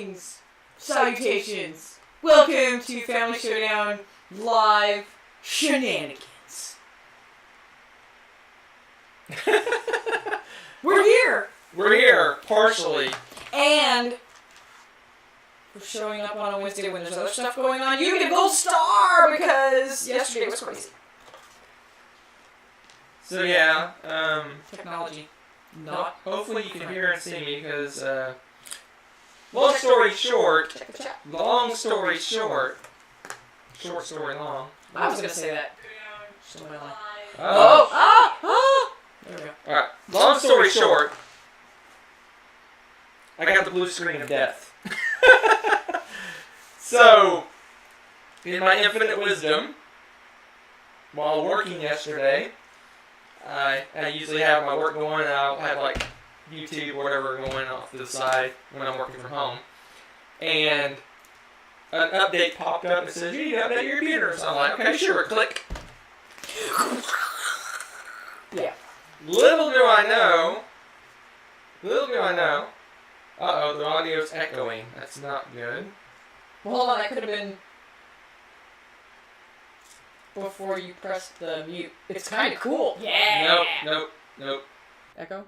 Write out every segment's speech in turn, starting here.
Greetings, salutations. Welcome to Family Showdown Live Shenanigans. We're here. We're here, partially. And we're showing up on a Wednesday when there's other stuff going on. You get a gold star because yesterday was crazy. So yeah, Technology. Not. hopefully you can hear and see me because, long story short, Check the chat. long story short, short story long. I was going to say that. Somebody like, Oh. There we go. Alright, long story short, I got the blue screen of death. So, in my infinite wisdom, while working yesterday, I usually have my work going, and I'll have like YouTube or whatever going off to the side when I'm working from home. And an update popped up and says, you need to update your computer. So I'm like, okay, sure, click. Yeah. Little do I know, uh-oh, the audio's echoing. That's not good. Well, hold on, that could have been before you pressed the mute. It's kind of cool. Yeah. Nope. Echo.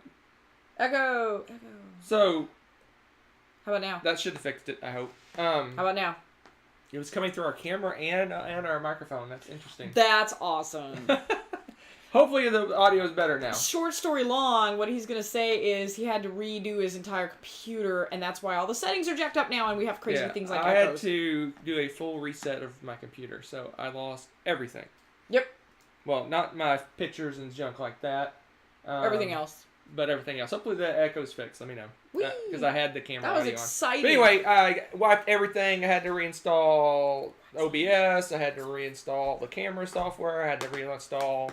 Echo. So, How about now? that should have fixed it, I hope. How about now? It was coming through our camera and our microphone. That's interesting. That's awesome. Hopefully the audio is better now. Short story long, what he's going to say is he had to redo his entire computer, and that's why all the settings are jacked up now, and we have crazy things like I echoes. had to do a full reset of my computer, so I lost everything. Yep. Well, not my pictures and junk like that. Everything else. But everything else. Hopefully the echo's fixed. Let me know. Because I had the camera That was audio exciting. on. But anyway, I wiped everything. I had to reinstall OBS. I had to reinstall the camera software. I had to reinstall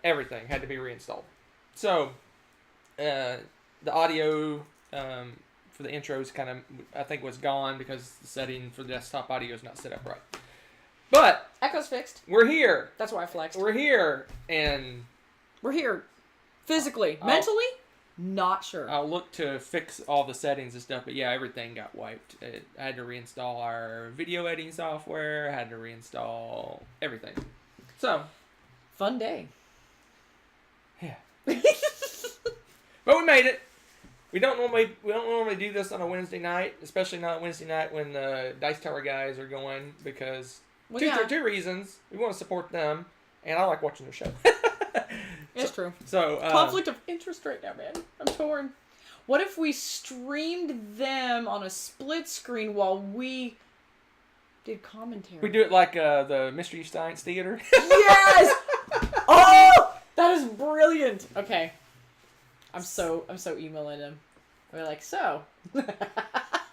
everything. Had to be reinstalled. So, the audio for the intros kind of, I think, was gone because the setting for the desktop audio is not set up right. But Echo's fixed. we're here. That's why I flexed. We're here. And We're here. Physically. Mentally? Not sure. I'll look to fix all the settings and stuff, but yeah, everything got wiped. I had to reinstall our video editing software. I had to reinstall everything. So, Fun day. yeah. But we made it. We don't normally do this on a Wednesday night, especially not Wednesday night when the Dice Tower guys are going, because two reasons. We want to support them, and I like watching their show. It's true. So Conflict of interest right now, man. I'm torn. What if we streamed them on a split screen while we did commentary? we do it like the Mystery Science Theater. Yes! Oh! That is brilliant. Okay. I'm so emailing them. We're like, so.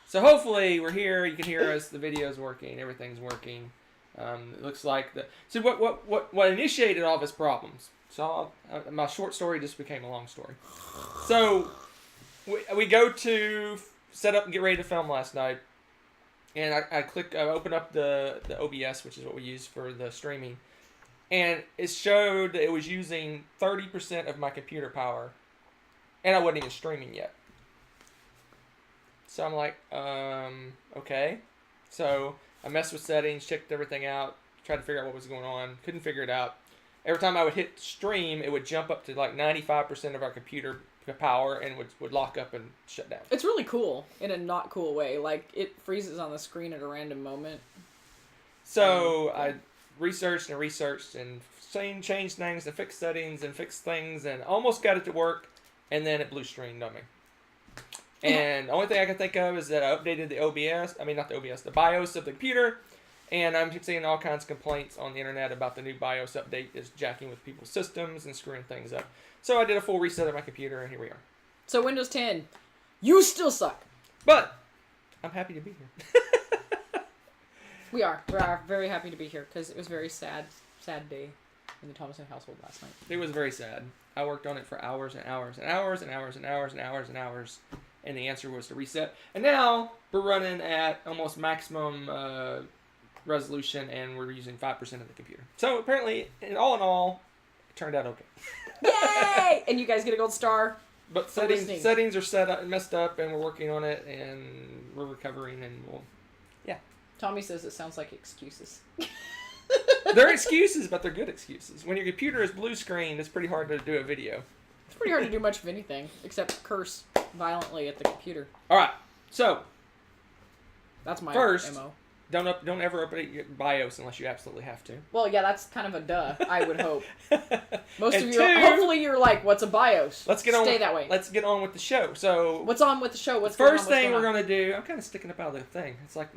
So hopefully we're here. You can hear us. The video's working. Everything's working. It looks like So what initiated all of his problems? So my short story just became a long story. So we go to set up and get ready to film last night, and I open up the OBS, which is what we use for the streaming, and it showed that it was using 30% of my computer power, and I wasn't even streaming yet. So I'm like, okay. So I messed with settings, checked everything out, tried to figure out what was going on, couldn't figure it out. Every time I would hit stream, it would jump up to like 95% of our computer power and would lock up and shut down. It's really cool in a not cool way. Like, it freezes on the screen at a random moment. So I researched and changed things and fixed settings and fixed things and almost got it to work, and then it blue screened on me. And the only thing I can think of is that I updated the BIOS of the computer, and I'm seeing all kinds of complaints on the internet about the new BIOS update is jacking with people's systems and screwing things up. So I did a full reset of my computer, and here we are. So Windows 10, you still suck. But I'm happy to be here. We are very happy to be here because it was a very sad day in the Thomason household last night. It was very sad. I worked on it for hours and hours and hours and hours and hours and hours and hours, and the answer was to reset. And now we're running at almost maximum resolution, and we're using 5% of the computer. So apparently, in all, it turned out okay. Yay! And you guys get a gold star. But settings are set up, messed up, and we're working on it, and we're recovering, and we'll. Yeah. Tommy says it sounds like excuses. They're excuses, but they're good excuses. When your computer is blue screened, it's pretty hard to do a video. It's pretty hard to do much of anything except curse violently at the computer. All right, so that's my first, MO. Don't ever update your BIOS unless you absolutely have to. Well, yeah, that's kind of a duh. I would hope. Most and of you, two, hopefully, you're like, "What's a BIOS?" Let's get on. Stay that way. Let's get on with the show. So, what's on with the show? What's first going on? thing we're gonna do? I'm kind of sticking up out of the thing. It's like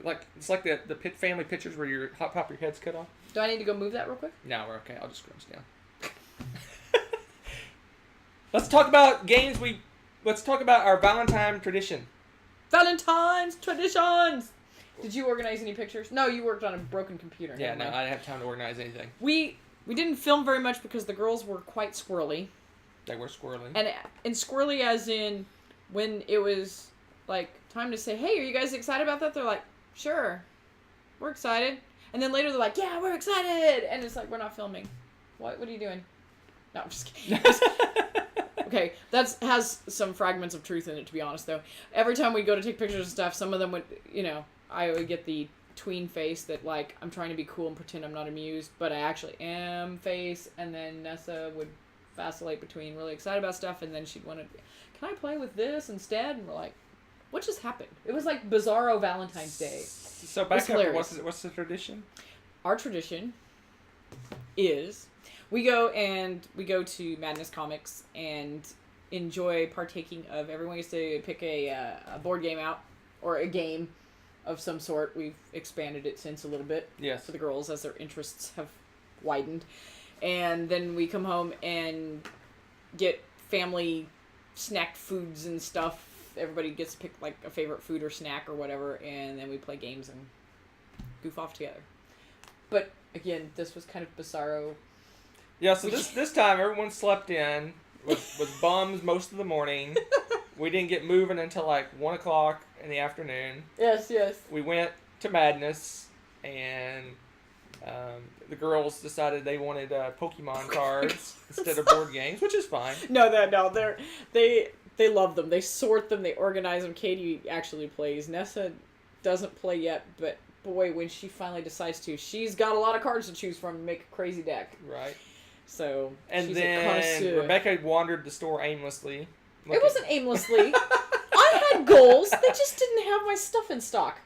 the family pictures where your top of your head's cut off. Do I need to go move that real quick? No, we're okay. I'll just scrunch down. Let's talk about games. Let's talk about our Valentine tradition. Valentine's traditions. Did you organize any pictures? No, you worked on a broken computer. Yeah, no, I didn't have time to organize anything. We didn't film very much because the girls were quite squirrely. They were squirrely. And squirrely as in when it was like time to say, "Hey, are you guys excited about that?" They're like, "Sure, we're excited." And then later they're like, "Yeah, we're excited," and it's like, "We're not filming. What are you doing?" No, I'm just kidding. Okay, that has some fragments of truth in it, to be honest, though. Every time we go to take pictures of stuff, some of them would, I would get the tween face that, like, I'm trying to be cool and pretend I'm not amused, but I actually am face, and then Nessa would vacillate between really excited about stuff, and then she'd want to, "Can I play with this instead?" And we're like, what just happened? It was like Bizarro Valentine's Day. So back up, what's the tradition? Our tradition is we go to Madness Comics and enjoy partaking of, everyone gets to pick a board game out, or a game of some sort. We've expanded it since a little bit. Yes. For the girls as their interests have widened. And then we come home and get family snacked foods and stuff. Everybody gets to pick like a favorite food or snack or whatever, and then we play games and goof off together. But again, this was kind of bizarro. Yeah, so this time everyone slept in, was bums most of the morning. We didn't get moving until like 1 o'clock in the afternoon. Yes. We went to Madness, and the girls decided they wanted Pokemon cards instead of board games, which is fine. No, they love them. They sort them. They organize them. Katie actually plays. Nessa doesn't play yet, but boy, when she finally decides to, she's got a lot of cards to choose from to make a crazy deck. Right. So, and she's then a connoisseur. Rebecca wandered the store aimlessly. It wasn't aimlessly. I had goals. They just didn't have my stuff in stock.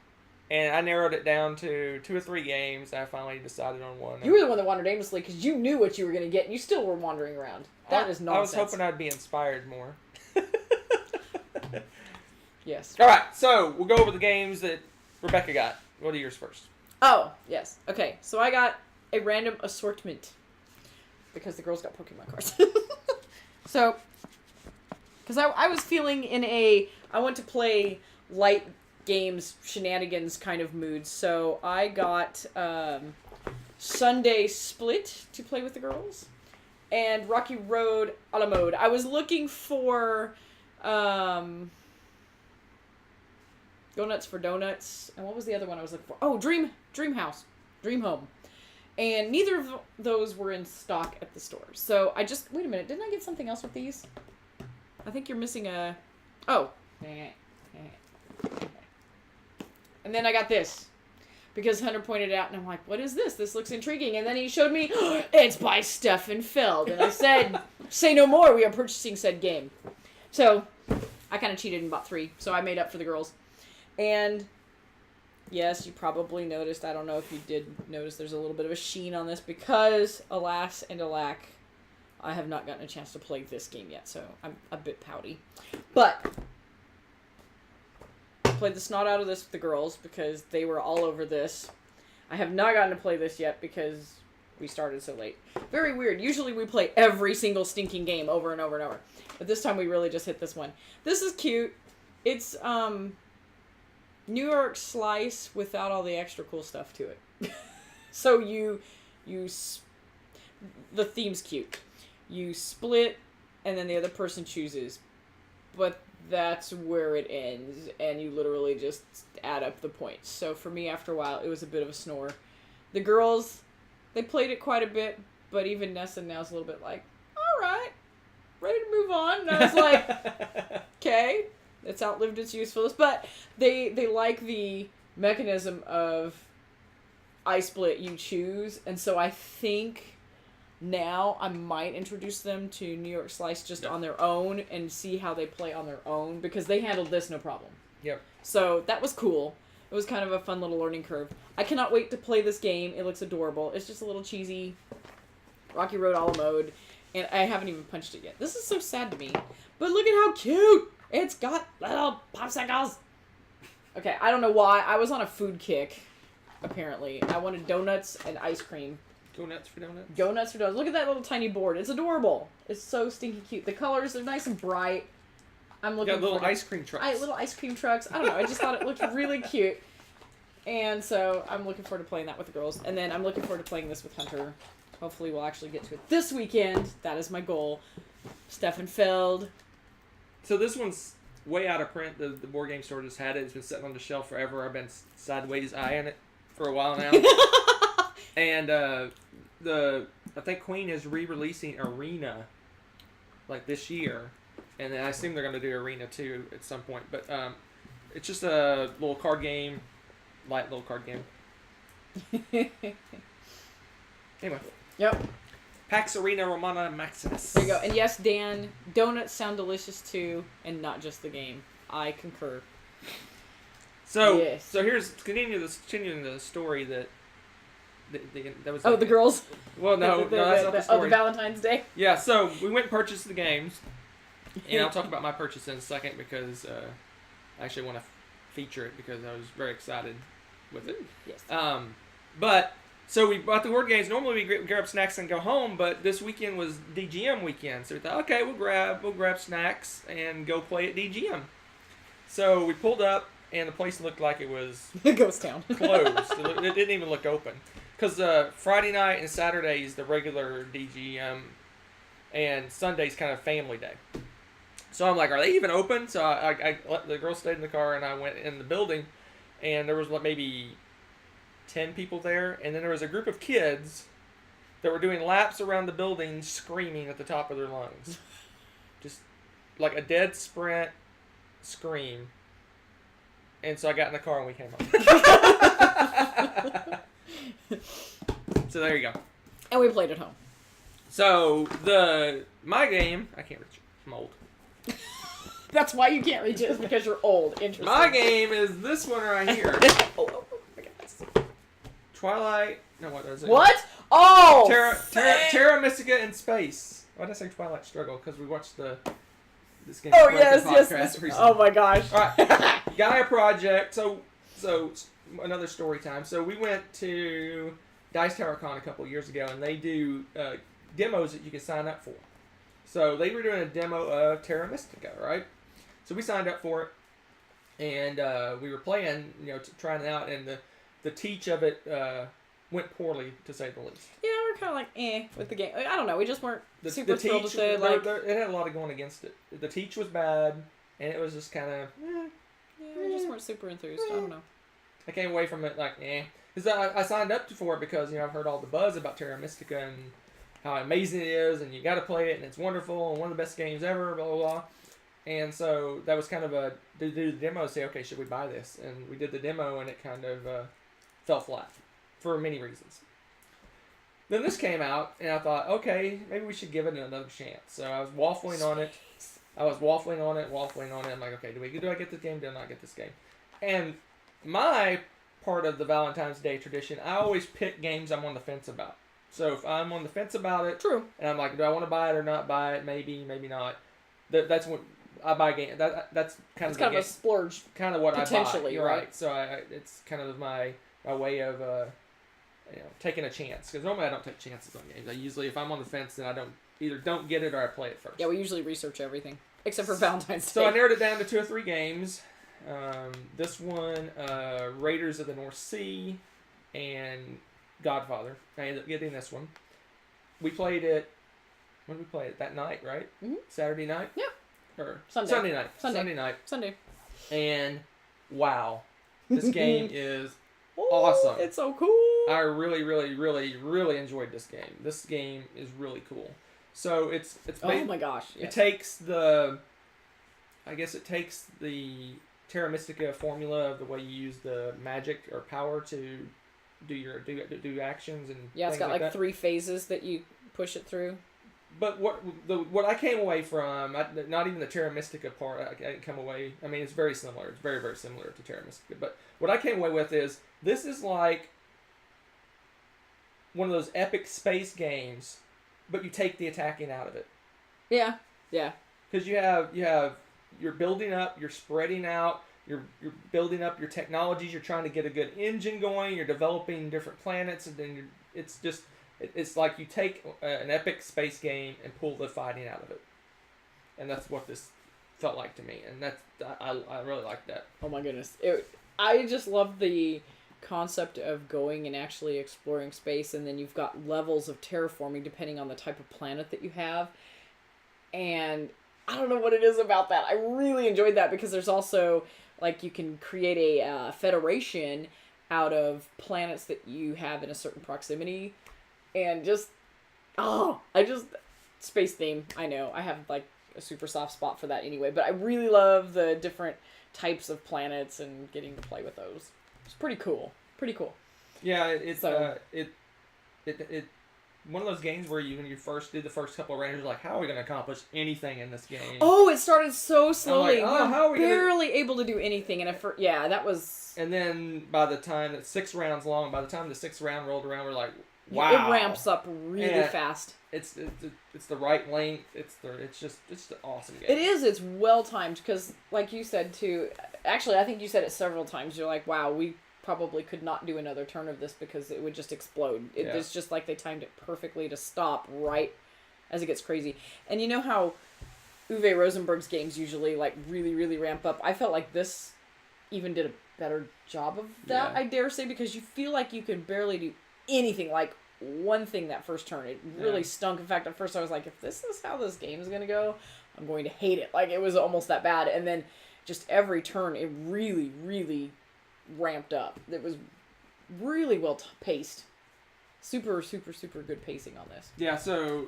And I narrowed it down to 2 or 3 games. I finally decided on one. You were the one that wandered aimlessly because you knew what you were going to get, and you still were wandering around. That is nonsense. I was hoping I'd be inspired more. Yes. All right, so we'll go over the games that Rebecca got. What are yours first? Oh, yes. Okay, so I got a random assortment because the girls got Pokemon cards. So, because I was feeling I want to play light games, shenanigans kind of mood. So I got Sunday Split to play with the girls and Rocky Road a la mode. I was looking for Go Nuts for Donuts, and what was the other one I was looking for? Oh, Dream House, Dream Home. And neither of those were in stock at the store. So I just, wait a minute, didn't I get something else with these? I think you're missing a, oh. And then I got this, because Hunter pointed out, and I'm like, what is this? This looks intriguing. And then he showed me, it's by Stefan Feld. And I said, say no more, we are purchasing said game. So I kind of cheated and bought 3, so I made up for the girls. And yes, you probably noticed, I don't know if you did notice, there's a little bit of a sheen on this because, alas and alack, I have not gotten a chance to play this game yet, so I'm a bit pouty. But I played the snot out of this with the girls because they were all over this. I have not gotten to play this yet because we started so late. Very weird. Usually we play every single stinking game over and over and over. But this time we really just hit this one. This is cute. It's, New York Slice without all the extra cool stuff to it. So the theme's cute. You split, and then the other person chooses. But that's where it ends, and you literally just add up the points. So for me, after a while, it was a bit of a snore. The girls, they played it quite a bit, but even Nessa now is a little bit like, alright. ready to move on. And I was like, okay, it's outlived its usefulness. But they like the mechanism of I split, you choose. And so I think now I might introduce them to New York Slice just on their own and see how they play on their own, because they handled this no problem. Yep. So that was cool. It was kind of a fun little learning curve. I cannot wait to play this game. It looks adorable. It's just a little cheesy Rocky Road a la mode, and I haven't even punched it yet. This is so sad to me. But look at how cute! It's got little popsicles! Okay, I don't know why. I was on a food kick, apparently. I wanted donuts and ice cream. Go nuts for donuts? Go nuts for donuts. Look at that little tiny board. It's adorable. It's so stinky cute. The colors are nice and bright. I'm looking got little ice cream trucks. Little ice cream trucks. I don't know. I just thought it looked really cute. And so I'm looking forward to playing that with the girls. And then I'm looking forward to playing this with Hunter. Hopefully we'll actually get to it this weekend. That is my goal. Stefan Feld. So this one's way out of print. The board game store just had it. It's been sitting on the shelf forever. I've been sideways eyeing it for a while now. And I think Queen is re-releasing Arena like this year. And then I assume they're going to do Arena 2 at some point. But it's just a little card game. Light little card game. Anyway. Yep. Pax Arena Romana Maximus. There you go. And yes, Dan, donuts sound delicious too, and not just the game. I concur. So, yes. So here's continuing the story that was. Oh, the girls. Well, no, that's not the story. Oh, the Valentine's Day. Yeah. So we went and purchased the games, and I'll talk about my purchase in a second because I actually want to feature it because I was very excited with it. Yes. But so we bought the board games. Normally we grab snacks and go home, but this weekend was DGM weekend, so we thought, okay, we'll grab snacks and go play at DGM. So we pulled up, and the place looked like it was ghost town. closed. It didn't even look open because Friday night and Saturday's the regular DGM, and Sunday's kind of family day. So I'm like, are they even open? So I let the girl stayed in the car, and I went in the building, and there was maybe 10 people there, and then there was a group of kids that were doing laps around the building screaming at the top of their lungs. Just like a dead sprint scream. And so I got in the car and we came home. So there you go. And we played at home. So my game, I can't reach it. I'm old. That's why you can't reach it, is because you're old. Interesting. My game is this one right here. Oh my gosh. Twilight. No, what is it? What? Oh! Terra Mystica in Space. Why did I say Twilight Struggle? Because we watched this game. Oh, yes. Recently. Oh my gosh. All right. Gaia Project. So another story time. So we went to Dice Tower Con a couple years ago, and they do demos that you can sign up for. So they were doing a demo of Terra Mystica, right? So we signed up for it, and we were playing, trying it out, and the teach of it went poorly, to say the least. Yeah, we're kind of like, with the game. I don't know. We just weren't super the thrilled teach, with it. it had a lot of going against it. The teach was bad, and it was just kind of, yeah, we just weren't super enthused. I don't know. I came away from it like, Because I signed up for it because, I've heard all the buzz about Terra Mystica and how amazing it is, and you got to play it, and it's wonderful, and one of the best games ever, blah, blah, blah. And so that was kind of to do the demo, say, okay, should we buy this? And we did the demo, and it kind of fell flat for many reasons. Then this came out, and I thought, okay, maybe we should give it another chance. So I was waffling on it. I'm like, okay, do I get this game? Do I not get this game? And my part of the Valentine's Day tradition, I always pick games I'm on the fence about. So if I'm on the fence about it, true, and I'm like, do I want to buy it or not buy it? Maybe, maybe not. That's when I buy game. That's kind of a splurge. Kind of what potentially, I buy. right? So it's kind of my way of taking a chance. Because normally I don't take chances on games. I usually, if I'm on the fence, then I don't get it or I play it first. Yeah, we usually research everything except for Valentine's Day. So I narrowed it down to 2 or 3 games. This one, Raiders of the North Sea, and Godfather. I ended up getting this one. We played it. When did we play it? That night, right? Mm-hmm. Saturday night? Yeah. Or Sunday night. Sunday. And wow, this game is awesome. It's so cool. I really, really, really, really enjoyed this game. This game is really cool. So it's Oh my gosh! It Yes. takes the Terra Mystica formula of the way you use the magic or power to do actions and Yeah, it's things got like that. 3 phases that you push it through. But what I came away from, not even the Terra Mystica part, I didn't come away. I mean, it's very similar. It's very, very similar to Terra Mystica. But what I came away with is this is like one of those epic space games, but you take the attacking out of it. Yeah. Yeah. Because you're building up, you're spreading out, you're building up your technologies, you're trying to get a good engine going, you're developing different planets, and then it's like you take an epic space game and pull the fighting out of it, and that's what this felt like to me, and I really like that. Oh my goodness! I just love the concept of going and actually exploring space, and then you've got levels of terraforming depending on the type of planet that you have, and I don't know what it is about that. I really enjoyed that because there's also like you can create a federation out of planets that you have in a certain proximity, and space theme. I know I have like a super soft spot for that anyway, but I really love the different types of planets and getting to play with those. It's pretty cool. Pretty cool. Yeah, it's one of those games where when you first did the first couple of rounds, you're like, how are we going to accomplish anything in this game? Oh, it started so slowly. Like, how are we barely able to do anything, and that was. And then by the time it's 6 rounds long, by the time the 6th round rolled around, we're like, wow, it ramps up really fast. It's the right length. It's an awesome game. It is. It's well timed because, like you said too. Actually, I think you said it several times. You're like, wow, we probably could not do another turn of this because it would just explode. It's just like they timed it perfectly to stop right as it gets crazy. And you know how Uwe Rosenberg's games usually like really, really ramp up? I felt like this even did a better job of that, I dare say, because you feel like you could barely do anything. Like one thing that first turn, it really stunk. In fact, at first I was like, if this is how this game is going to go, I'm going to hate it. Like it was almost that bad. And then just every turn, it really, really ramped up. It was really well paced. Super, super, super good pacing on this. Yeah, so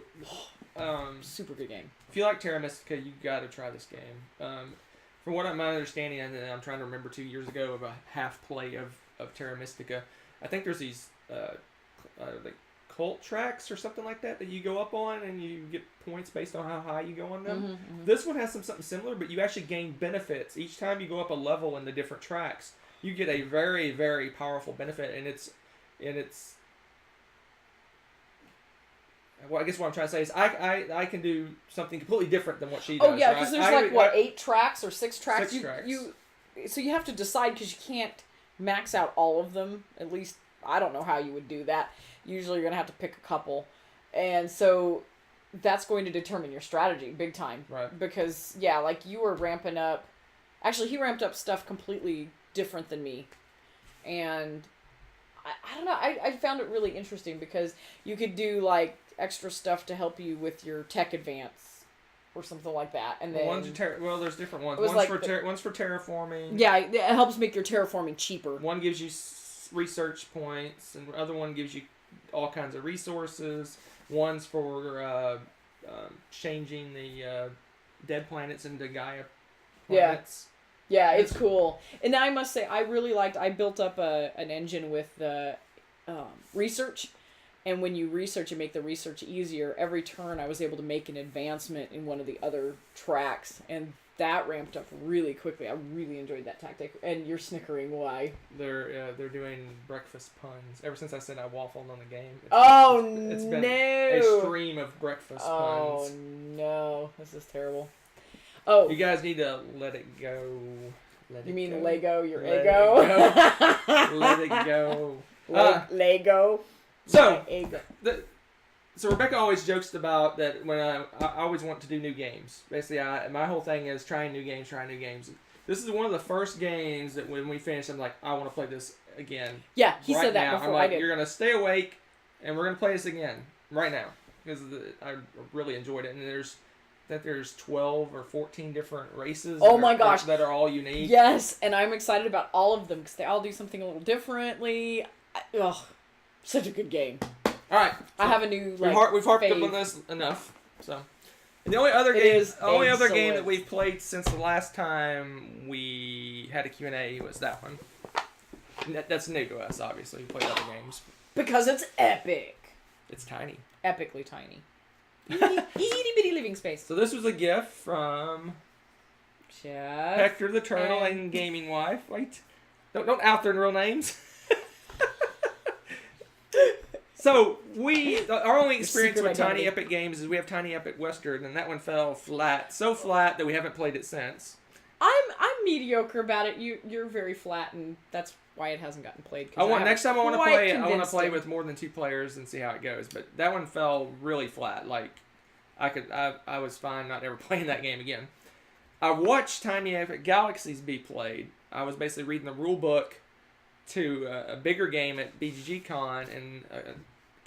super good game. If you like Terra Mystica, you got to try this game. From what my understanding, and I'm trying to remember 2 years ago of a half play of Terra Mystica, I think there's these like cult tracks or something like that you go up on and you get points based on how high you go on them. Mm-hmm, mm-hmm. This one has something similar, but you actually gain benefits each time you go up a level in the different tracks. You get a very, very powerful benefit, and it's well, I guess what I'm trying to say is I can do something completely different than what she does. Oh yeah, because there's 8 tracks or 6 tracks. 6 tracks. So you have to decide because you can't max out all of them. At least I don't know how you would do that. Usually you're gonna have to pick a couple, and so that's going to determine your strategy big time. Right. Because like you were ramping up. Actually, he ramped up stuff completely different than me, and I don't know. I found it really interesting because you could do like extra stuff to help you with your tech advance or something like that, and then there's different ones. One's for terraforming. Yeah, it helps make your terraforming cheaper. One gives you research points, and the other one gives you all kinds of resources. One's for changing the dead planets into Gaia planets. Yeah, it's cool. And I must say, I built up an engine with the research. And when you research and make the research easier, every turn I was able to make an advancement in one of the other tracks. And that ramped up really quickly. I really enjoyed that tactic. And you're snickering, why? They're doing breakfast puns. Ever since I said I waffled on the game. It's been a stream of breakfast puns. Oh, no. This is terrible. Oh, you guys need to let it go. You mean Lego your ego? Let it go. Lego. So Rebecca always jokes about that when I always want to do new games. Basically, my whole thing is trying new games. This is one of the first games that when we finish, I'm like, I want to play this again. Yeah, he said that before I did. You're gonna stay awake, and we're gonna play this again right now because I really enjoyed it. And there's 12 or 14 different races. Oh my gosh, that are all unique. Yes, and I'm excited about all of them because they all do something a little differently. Such a good game. All right, I have a new we've harped up on this enough. So, and the only other It game, is excellent. that we've played since the last time we had a Q&A was that one. And that's new to us, obviously. We played other games. Because it's epic. It's tiny. Epically tiny. Itty bitty living space. So this was a gift from Jeff. Hector the Turtle and Gaming Wife. Wait. Don't out their real names. So our only experience Secret with Tiny identity. Epic Games is we have Tiny Epic Western, and that one fell flat, so flat that we haven't played it since. I'm mediocre about it. You're very flat, and that's why it hasn't gotten played. Next time I want to play it, I want to convinced play him. with more than 2 players and see how it goes. But that one fell really flat. Like I was fine not ever playing that game again. I watched Tiny Epic Galaxies be played. I was basically reading the rule book to a bigger game at BGG Con, and a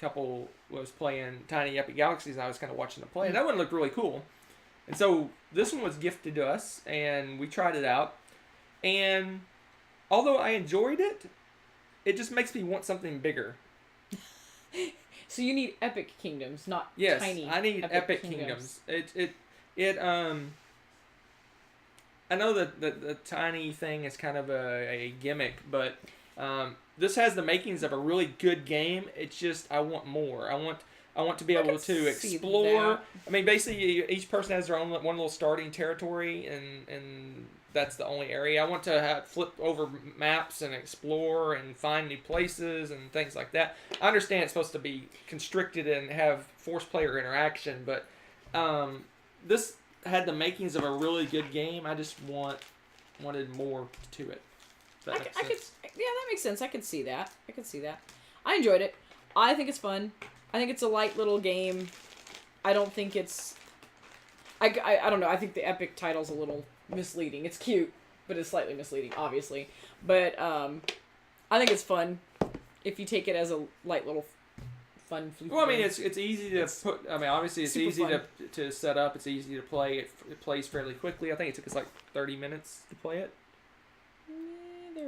couple was playing Tiny Epic Galaxies, and I was kind of watching them play. And that one looked really cool. And so this one was gifted to us, and we tried it out. And although I enjoyed it, it just makes me want something bigger. So you need Epic Kingdoms, not Yes, tiny. I need Epic Kingdoms. I know that the tiny thing is kind of a gimmick, but this has the makings of a really good game. It's just I want more. I want to be able to explore. that. I mean, basically, each person has their own one little starting territory, and that's the only area. I want to flip over maps and explore and find new places and things like that. I understand it's supposed to be constricted and have forced player interaction, but this had the makings of a really good game. I just wanted more to it. Yeah, that makes sense. I could see that. I enjoyed it. I think it's fun. I think it's a light little game. I don't think it's... I don't know. I think the Epic title's a little misleading. It's cute, but it's slightly misleading, obviously. But I think it's fun if you take it as a light little fun. Well, I mean, it's easy to put... I mean, obviously, it's easy to set up. It's easy to play. It plays fairly quickly. I think it took us like 30 minutes to play it.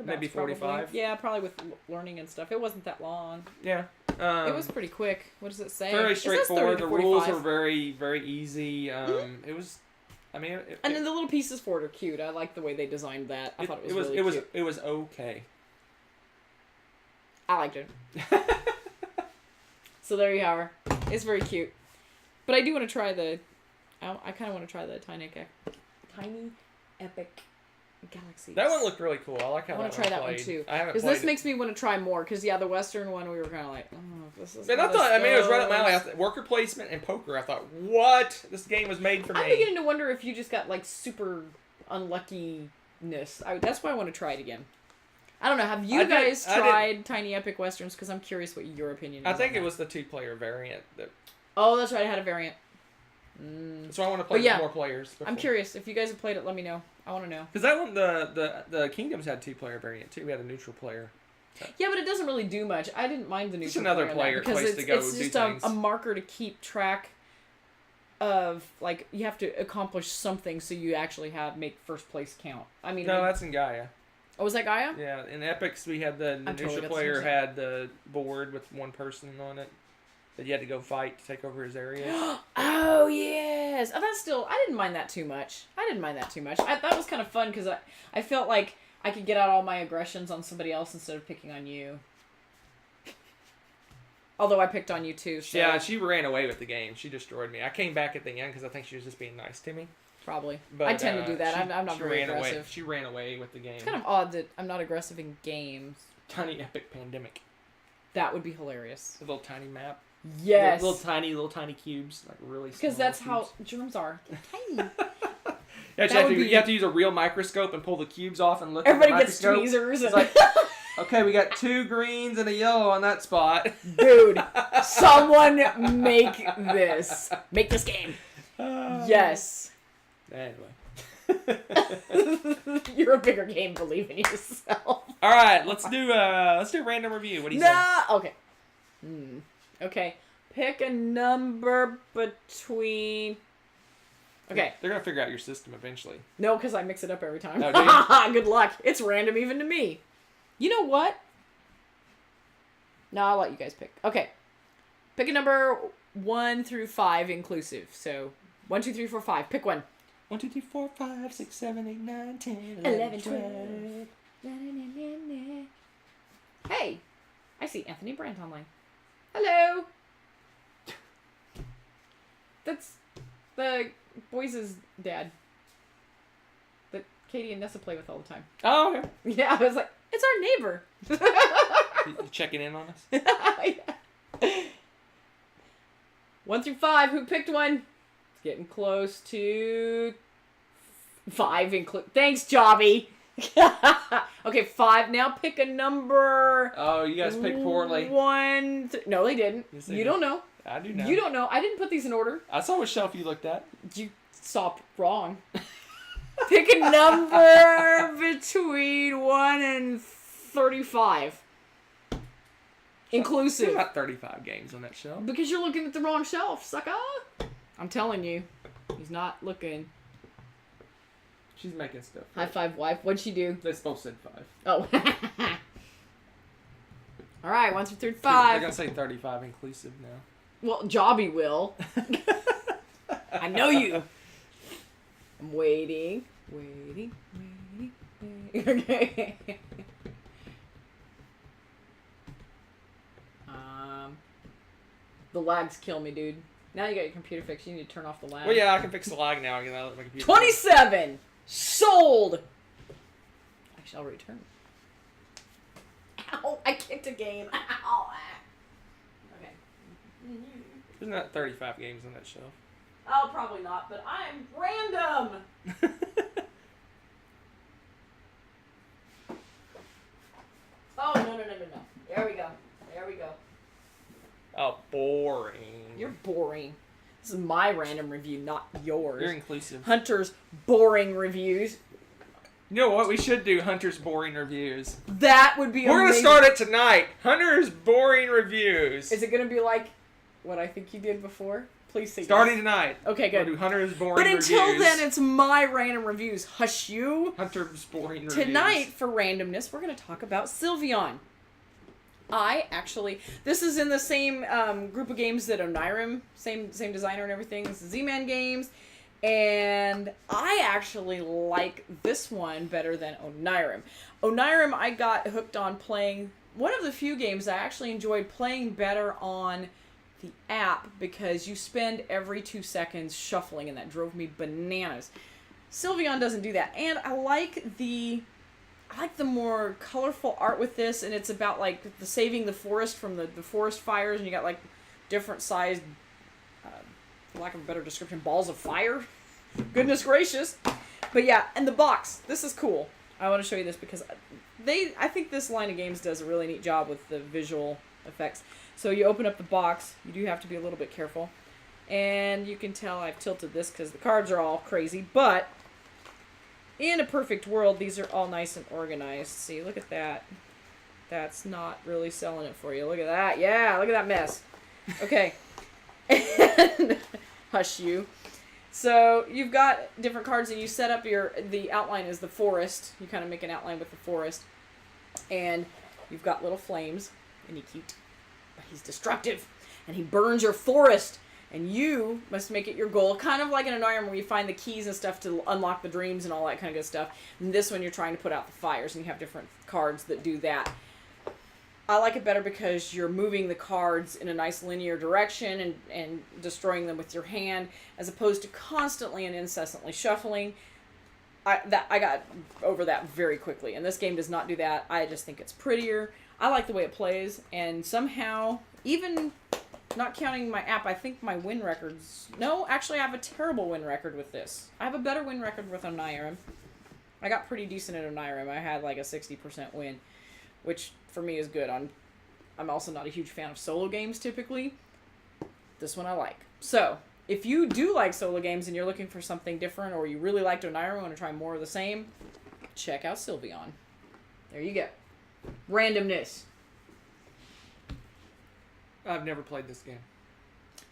Maybe 45. Probably. Yeah, probably with learning and stuff. It wasn't that long. Yeah. It was pretty quick. What does it say? Very straightforward. The rules 45. are very, very easy. It was... I mean... And then the little pieces for it are cute. I like the way they designed that. I thought it was really cute. It was okay. I liked it. So there you are. It's very cute. But I do want to try the... I kind of want to try the Tiny Epic Galaxies. That one looked really cool. I like how I want to try that one too. I haven't because played this makes me want to try more. Because the Western one we were kind of like, oh, this is. And I thought, I mean, it was right up my alley. I thought, worker placement and poker. I thought, what? This game was made for me. I'm beginning to wonder if you just got like super unluckiness. That's why I want to try it again. I don't know. Have you guys tried Tiny Epic Westerns? Because I'm curious what your opinion is. I think it was the 2-player variant. Oh, that's right. I had a variant. So I want to play with more players. Before. I'm curious. If you guys have played it, let me know. I want to know. Because that one, the Kingdoms had 2-player variant too. We had a neutral player. Yeah, but it doesn't really do much. I didn't mind the neutral Just another player place to go it's do just things. a marker to keep track of, like, you have to accomplish something so you actually make first place count. I mean, no, that's in Gaia. Oh, was that Gaia? Yeah, in Epics we had the neutral totally player had the board with one person on it that you had to go fight to take over his area. Oh, yes. Oh, that's still... I didn't mind that too much. That was kind of fun because I felt like I could get out all my aggressions on somebody else instead of picking on you. Although I picked on you too. So. Yeah, she ran away with the game. She destroyed me. I came back at the end because I think she was just being nice to me. Probably. But, I tend to do that. I'm not very aggressive. She ran away with the game. It's kind of odd that I'm not aggressive in games. Tiny Epic Pandemic. That would be hilarious. A little tiny map. Yes. Little tiny cubes, like really small. Because that's cubes. how germs are. They're tiny. You have to use a real microscope and pull the cubes off and look Everybody at the gets microscope. tweezers. It's like, okay, we got 2 greens and a yellow on that spot. Dude, someone make this. Make this game. Yes. Anyway. You're a bigger game, believe in yourself. All right, let's do random review. What do you say? Okay. Okay. Pick a number between... Okay. They're going to figure out your system eventually. No, because I mix it up every time. Oh, do you? Good luck. It's random even to me. You know what? No, I'll let you guys pick. Okay. Pick a number 1 through 5 inclusive. So 1, 2, 3, 4, 5. Pick one. 1, 2, 3, 4, 5, 6, 7, 8, 9, 10, 11, 12. Hey, I see Anthony Brandt online. Hello. That's the boys' dad that Katie and Nessa play with all the time. Oh, okay. Yeah, I was like, it's our neighbor. You checking in on us? Yeah. 1 through 5. Who picked one? It's getting close to 5. Thanks, Jobby. Okay, 5. Now pick a number. Oh, you guys picked poorly. 1. No, they didn't. Yes, they You did. don't know. I do know. You don't know. I didn't put these in order. I saw what shelf you looked at. You saw wrong. Pick a number between 1 and 35. Inclusive. There's not 35 games on that shelf. Because you're looking at the wrong shelf, sucker. I'm telling you. He's not looking. She's making stuff. High five, wife. What'd she do? They both said 5. Oh. All right, 1 through They're 5. going to say 35 inclusive now. Well, Jobby will. I know you. I'm waiting. Okay. The lags kill me, dude. Now you got your computer fixed. You need to turn off the lag. Well, yeah, I can fix the lag now. I can let my computer. 27! Sold! Actually, I'll return. Ow! I kicked a game. Ow! Okay. There's not 35 games on that shelf. Oh, probably not, but I'm random! Oh, no. There we go. Oh, boring. You're boring. This is my random review, not yours. You're inclusive. Hunter's boring reviews. You know what? We should do Hunter's boring reviews. That would be We're amazing. going to start it tonight. Hunter's boring reviews. Is it going to be like what I think you did before? Please say Starting yes. tonight. Okay, good. We'll do Hunter's boring But reviews. until then, it's my random reviews. Hush you. Hunter's boring reviews. Tonight, for randomness, we're going to talk about Sylveon. This is in the same group of games that Onirim, same designer and everything. This is Z-Man games. And I actually like this one better than Onirim. Onirim, I got hooked on playing. One of the few games I actually enjoyed playing better on the app because you spend every 2 seconds shuffling, and that drove me bananas. Sylveon doesn't do that. And I like the more colorful art with this, and it's about like the saving the forest from the forest fires, and you got like different sized, for lack of a better description, balls of fire. Goodness gracious. But yeah, and the box. This is cool. I want to show you this because I think this line of games does a really neat job with the visual effects. So you open up the box. You do have to be a little bit careful. And you can tell I've tilted this because the cards are all crazy, but in a perfect world, these are all nice and organized. See, look at that. That's not really selling it for you. Look at that. Yeah, look at that mess. Okay. And hush you. So you've got different cards, and you set up the outline is the forest. You kind of make an outline with the forest. And you've got little flames. And he's cute. But he's destructive. And he burns your forest. And you must make it your goal, kind of like in an Onirim where you find the keys and stuff to unlock the dreams and all that kind of good stuff. And this one you're trying to put out the fires, and you have different cards that do that. I like it better because you're moving the cards in a nice linear direction and destroying them with your hand, as opposed to constantly and incessantly shuffling. I got over that very quickly, and this game does not do that. I just think it's prettier. I like the way it plays, and somehow, even not counting my app, I think my win records... No, actually I have a terrible win record with this. I have a better win record with Onirim. I got pretty decent at Onirim. I had like a 60% win, which for me is good. I'm also not a huge fan of solo games typically. This one I like. So, if you do like solo games and you're looking for something different, or you really liked Onirim and want to try more of the same, check out Sylveon. There you go. Randomness. I've never played this game.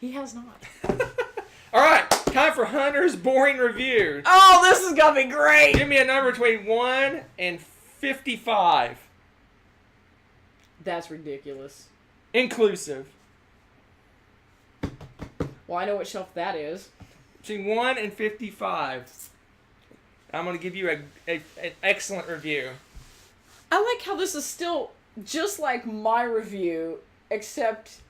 He has not. All right, time for Hunter's boring review. Oh, this is gonna be great. Give me a number between 1 and 55. That's ridiculous. Inclusive. Well, I know what shelf that is. Between 1 and 55. I'm going to give you an excellent review. I like how this is still just like my review, except...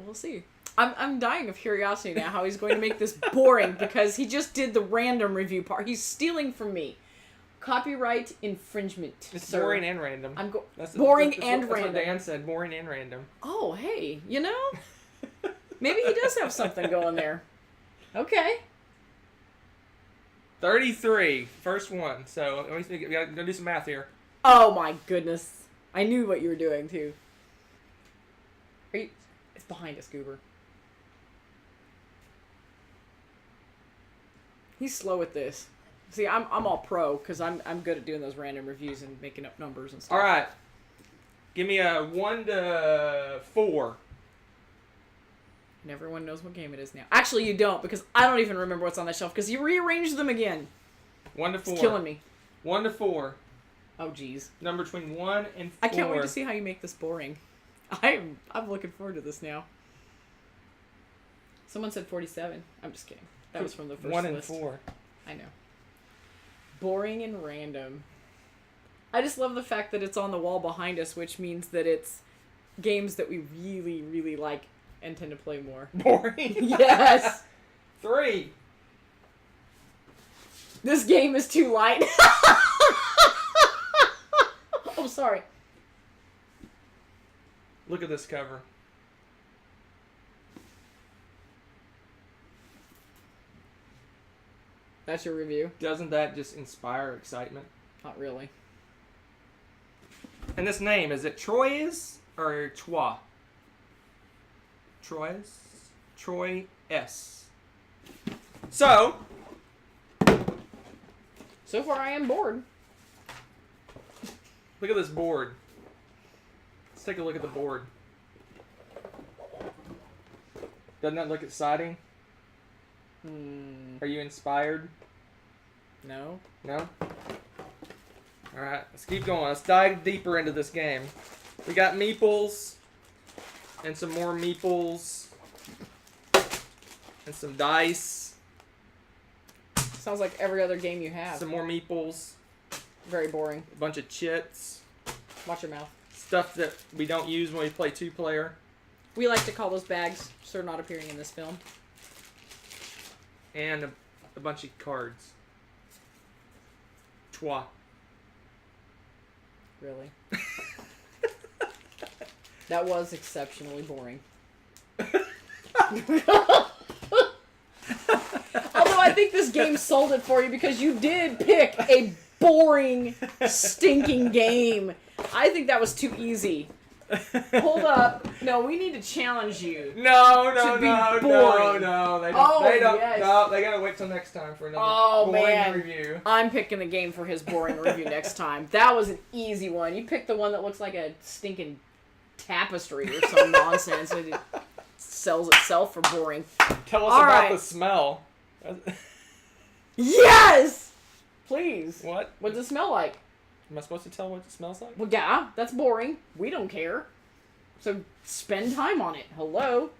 we'll see. I'm dying of curiosity now how he's going to make this boring because he just did the random review part. He's stealing from me. Copyright infringement. It's sir. boring and random. Boring that's and what random. Dan said, boring and random. Oh, hey, you know? Maybe he does have something going there. Okay. 33. First one. So, we got to do some math here. Oh, my goodness. I knew what you were doing, too. It's behind us, Goober. He's slow at this. See, I'm all pro because I'm good at doing those random reviews and making up numbers and stuff. All right. Give me a 1 to 4. And everyone knows what game it is now. Actually, you don't because I don't even remember what's on that shelf because you rearranged them again. 1 to 4. It's killing me. 1 to 4. Oh, jeez. Number between 1 and 4. I can't wait to see how you make this boring. I'm looking forward to this now. Someone said 47. I'm just kidding. That was from the first 1 and list. 4. I know. Boring and random. I just love the fact that it's on the wall behind us, which means that it's games that we really, really like and tend to play more. Boring? Yes! 3. This game is too light. Oh, sorry. Look at this cover. That's your review? Doesn't that just inspire excitement? Not really. And this name, is it Troyes or Troyes? Troyes? Troy-S. So far I am bored. look at this board. Let's take a look at the board. Doesn't that look exciting? Are you inspired? No. No? Alright, let's keep going. Let's dive deeper into this game. We got meeples. And some more meeples. And some dice. Sounds like every other game you have. Some more meeples. Very boring. A bunch of chits. Watch your mouth. Stuff that we don't use when we play 2-player. We like to call those bags, so they're not appearing in this film. And a bunch of cards. Twa. Really? That was exceptionally boring. Although I think this game sold it for you because you did pick a boring, stinking game. I think that was too easy. Hold up. No, we need to challenge you. No. They don't. Yes. No, they gotta wait till next time for another boring review. I'm picking the game for his boring review next time. That was an easy one. You picked the one that looks like a stinking tapestry or some nonsense. It sells itself for boring. Tell us All about right. the smell. Yes! Please. What? What does it smell like? Am I supposed to tell what it smells like? Well, yeah, that's boring. We don't care. So spend time on it. Hello?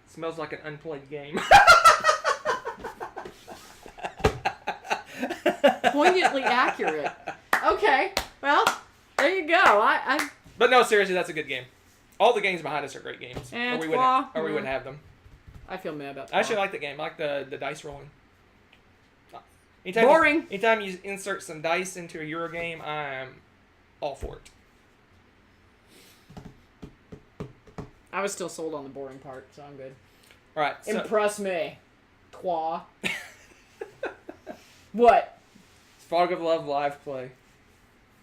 It smells like an unplayed game. Poignantly accurate. Okay, well, there you go. But no, seriously, that's a good game. All the games behind us are great games. And we wouldn't have them. I feel mad about that. I actually like the game. I like the dice rolling. Boring. Anytime you insert some dice into a Euro game, I'm all for it. I was still sold on the boring part, so I'm good. All right. So, Impress me. Twa. What? Fog of Love live play.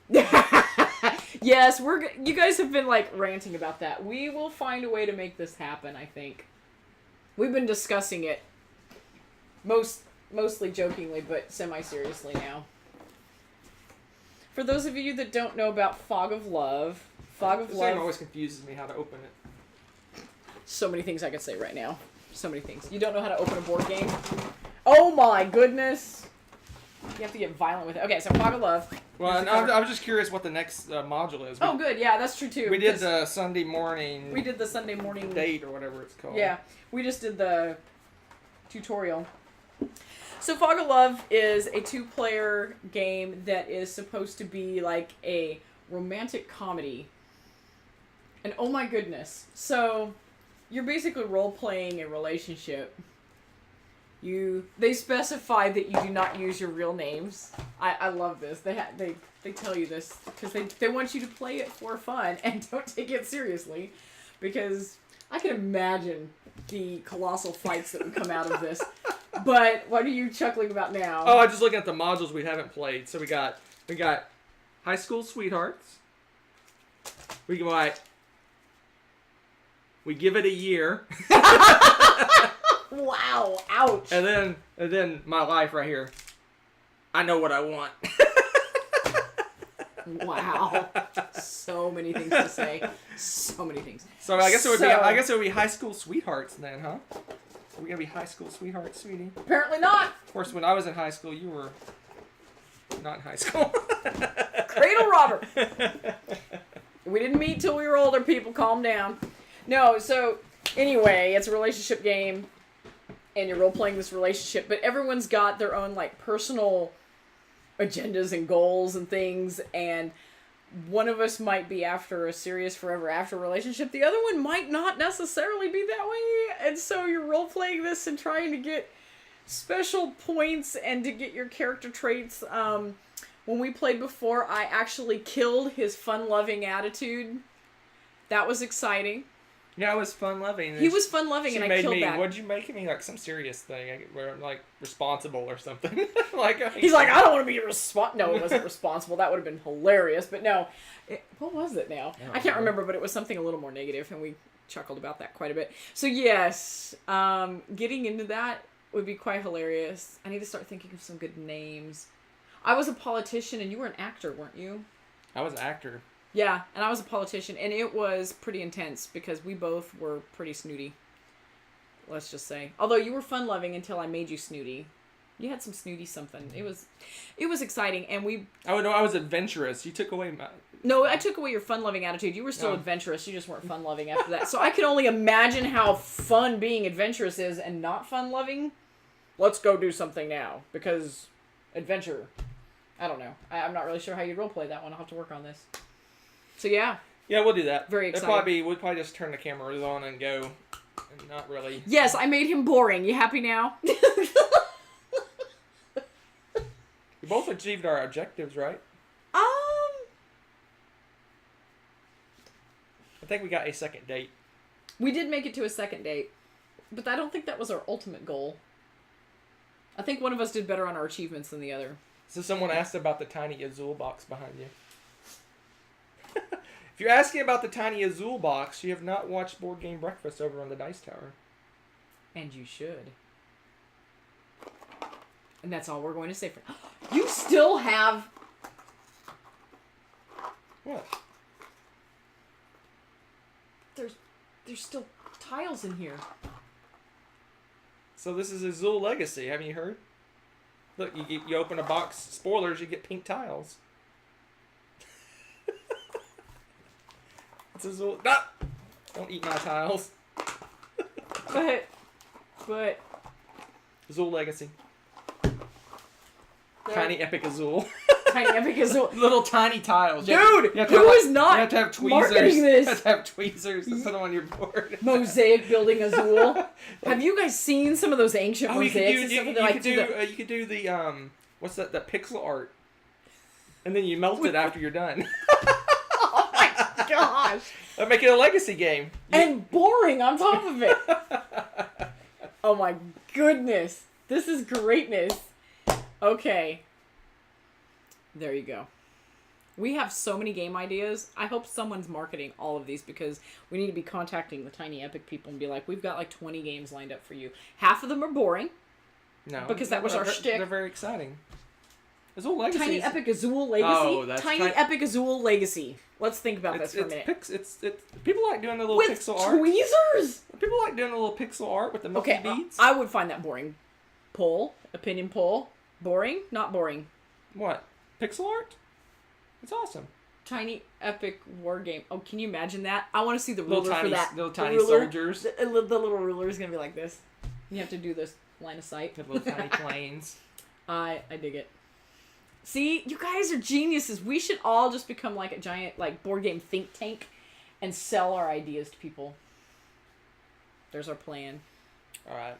Yes, you guys have been like ranting about that. We will find a way to make this happen, I think. We've been discussing it. Mostly jokingly, but semi-seriously now. For those of you that don't know about Fog of Love, This game always confuses me how to open it. So many things I could say right now. So many things. You don't know how to open a board game? Oh my goodness! You have to get violent with it. Okay, so Fog of Love. Well, and I was just curious what the next module is. Oh, good. Yeah, that's true too. We did the Sunday morning. We did the Sunday morning date or whatever it's called. Yeah, we just did the tutorial. So Fog of Love is a 2-player game that is supposed to be like a romantic comedy. And oh my goodness. So you're basically role-playing a relationship. They specify that you do not use your real names. I love this. They tell you this because they want you to play it for fun and don't take it seriously, because I can imagine the colossal fights that would come out of this. But what are you chuckling about now? Oh, I'm just looking at the modules we haven't played. So we got High School Sweethearts. We give it a year. Wow! Ouch! And then my life right here. I know what I want. Wow! So many things to say. So many things. So I guess it would be High School Sweethearts then, huh? We're gonna be High School Sweethearts, sweetie. Apparently not. Of course, when I was in high school, you were not in high school. Cradle robber. We didn't meet till we were older. People, calm down. No. So anyway, it's a relationship game. And you're role-playing this relationship, but everyone's got their own, like, personal agendas and goals and things, and one of us might be after a serious forever after relationship, the other one might not necessarily be that way, and so you're role-playing this and trying to get special points and to get your character traits. When we played before, I actually killed his fun-loving attitude. That was exciting. Yeah, it was fun-loving. He was fun-loving, and I killed that. What'd you make me? Like, some serious thing where I'm, like, responsible or something. Like, he's like, I don't want to be responsible. No, it wasn't responsible. That would have been hilarious. But no. What was it now? I can't remember, but it was something a little more negative, and we chuckled about that quite a bit. So, yes, getting into that would be quite hilarious. I need to start thinking of some good names. I was a politician, and you were an actor, weren't you? I was an actor. Yeah, and I was a politician, and it was pretty intense because we both were pretty snooty. Let's just say. Although you were fun-loving until I made you snooty. You had some snooty something. It was exciting, and we... Oh, no, I was adventurous. You took away my... No, I took away your fun-loving attitude. You were still adventurous. You just weren't fun-loving after that. So I can only imagine how fun being adventurous is and not fun-loving. Let's go do something now, because adventure... I don't know. I'm not really sure how you roleplay that one. I'll have to work on this. So yeah. Yeah, we'll do that. Very exciting. We'll probably just turn the cameras on and go. And not really. Yes, I made him boring. You happy now? We both achieved our objectives, right? I think we got a second date. We did make it to a second date. But I don't think that was our ultimate goal. I think one of us did better on our achievements than the other. So someone asked about the tiny Azul box behind you. If you're asking about the tiny Azul box, you have not watched Board Game Breakfast over on the Dice Tower. And you should. And that's all we're going to say for... You still have... What? There's still tiles in here. So this is Azul Legacy. Haven't you heard? Look, you open a box, spoilers, you get pink tiles. It's Azul. Ah! Don't eat my tiles. But... Azul Legacy. Tiny Epic Azul. Tiny Epic Azul. Little tiny tiles. Dude, who is not You have to have tweezers. marketing this? You have to have tweezers to put them on your board. Mosaic building Azul. Have you guys seen some of those ancient mosaics and stuff? You could do the what's that? That pixel art, and then you melt it after you're done. Oh my gosh! That'd make it a legacy game. And boring on top of it. Oh my goodness! This is greatness. Okay. There you go. We have so many game ideas. I hope someone's marketing all of these because we need to be contacting the Tiny Epic people and be like, we've got like 20 games lined up for you. Half of them are boring. No. Because that was our shtick. They're very exciting. Azul Legacy. Tiny Epic Azul Legacy? Oh, that's Tiny Epic Azul Legacy. Let's think about this for a minute. It's people like doing the little with pixel art. Tweezers? People like doing the little pixel art with the milky beads. I would find that boring. Opinion poll. Boring? Not boring. What? Pixel art? It's awesome. Tiny epic war game. Oh, can you imagine that? I want to see the ruler Little tiny, for that. little tiny ruler, soldiers. The little ruler is gonna be like this. You have to do this line of sight. Have little tiny planes. I dig it. See, you guys are geniuses. We should all just become like a giant like board game think tank and sell our ideas to people. There's our plan. All right.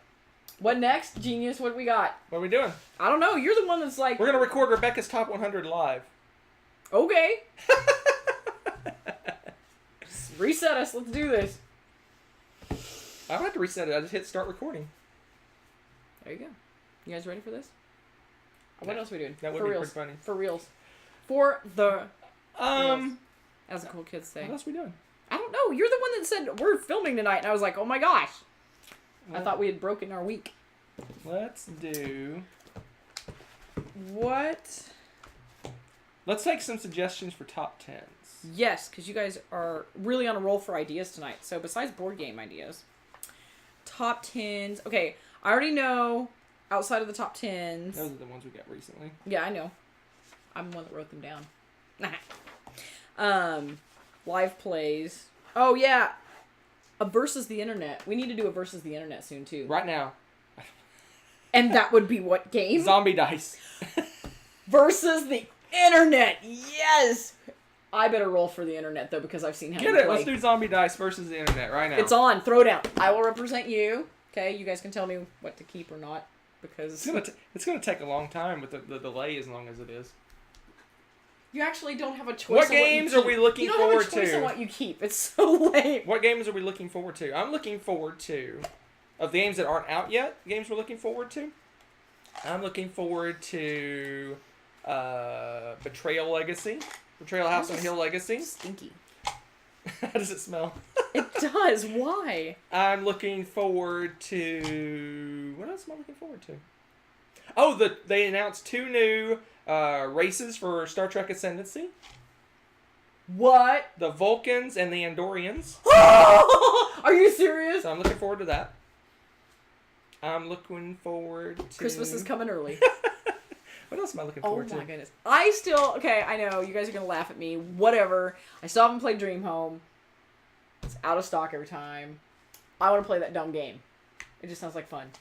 What next, genius? What do we got? What are we doing? I don't know. You're the one that's like... We're going to record Rebecca's Top 100 live. Okay. Reset us. Let's do this. I don't have to reset it. I just hit start recording. There you go. You guys ready for this? What else are we doing? That would for be reals. pretty funny. For reals. For the... Um... As the cool kids say. What else are we doing? I don't know. You're the one that said we're filming tonight. And I was like, oh my gosh. Well, I thought we had broken our week. Let's do... What? Let's take some suggestions for top 10s. Yes, because you guys are really on a roll for ideas tonight. So besides board game ideas, top 10s. Okay, I already know outside of the top 10s. Those are the ones we got recently. Yeah, I know. I'm the one that wrote them down. Live plays. Oh, yeah. A versus the internet. We need to do a versus the internet soon, too. Right now. And that would be what game? Zombie dice. Versus the internet. Yes. I better roll for the internet, though, because I've seen how Get you it. play. Let's do zombie dice versus the internet right now. It's on. Throw down. I will represent you. Okay? You guys can tell me what to keep or not, because... It's gonna take a long time with the delay as long as it is. You actually don't have a choice. What games are we looking forward to? You don't have a choice on what you keep. It's so lame. What games are we looking forward to? I'm looking forward to, of the games that aren't out yet, games we're looking forward to. I'm looking forward to Betrayal Legacy. Betrayal House on Hill Legacy. Stinky. How does it smell? It does. Why? I'm looking forward to... What else am I looking forward to? Oh, they announced 2 new races for Star Trek Ascendancy. What? The Vulcans and the Andorians. Are you serious? So I'm looking forward to that. I'm looking forward to... Christmas is coming early. What else am I looking forward to? Oh my goodness. Okay, I know. You guys are going to laugh at me. Whatever. I still haven't played Dream Home. It's out of stock every time. I want to play that dumb game. It just sounds like fun.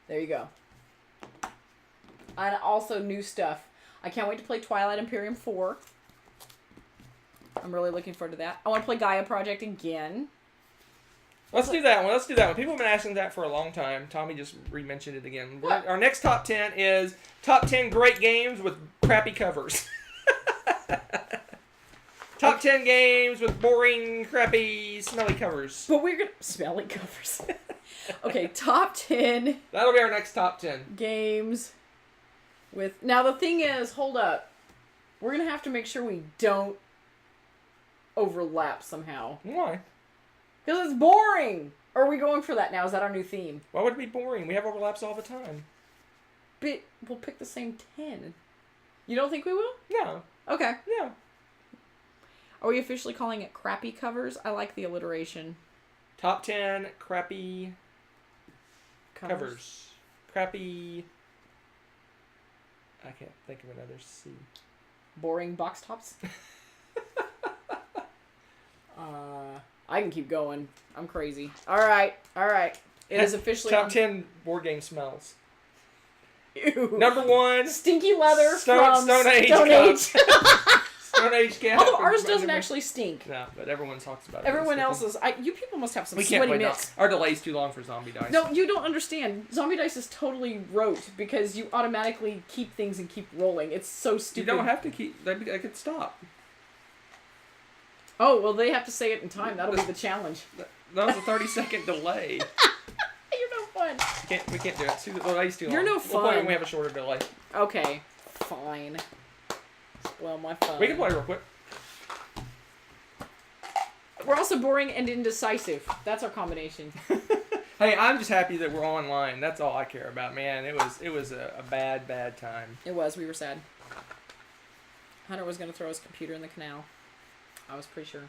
There you go. And also new stuff. I can't wait to play Twilight Imperium 4. I'm really looking forward to that. I want to play Gaia Project again. Let's do that one. People have been asking that for a long time. Tommy just re-mentioned it again. Our next top 10 is top 10 great games with crappy covers. Top 10 games with boring, crappy, smelly covers. But we're going to... Smelly covers. Okay, top 10... That'll be our next top 10. Games with... Now, the thing is, hold up. We're going to have to make sure we don't overlap somehow. Why? Because it's boring! Or are we going for that now? Is that our new theme? Why would it be boring? We have overlaps all the time. But we'll pick the same 10. You don't think we will? No. Okay. No. Are we officially calling it crappy covers? I like the alliteration. Top 10 crappy covers. Crappy... I can't think of another C. Boring box tops? I can keep going. I'm crazy. Alright. It is officially Top 10 board game smells. Ew. Number 1. Stinky leather Stone Age. Stone Age. Stone Age cat. Although ours doesn't actually stink. No, but everyone talks about it. Everyone else's. You people must have some we can't sweaty play mitts. Our delay's too long for zombie dice. No, you don't understand. Zombie dice is totally rote because you automatically keep things and keep rolling. It's so stupid. You don't have to keep... They could stop. Oh, well, they have to say it in time. That'll be the challenge. That was a 30-second delay. You're no fun. We can't do it. The delay's too long. You're no We'll play fun. when we have a shorter delay. Okay, fine. Spoil my fun. We can play real quick. We're also boring and indecisive. That's our combination. Hey, I'm just happy that we're online. That's all I care about, man. It was a bad time. It was. We were sad. Hunter was going to throw his computer in the canal. I was pretty sure.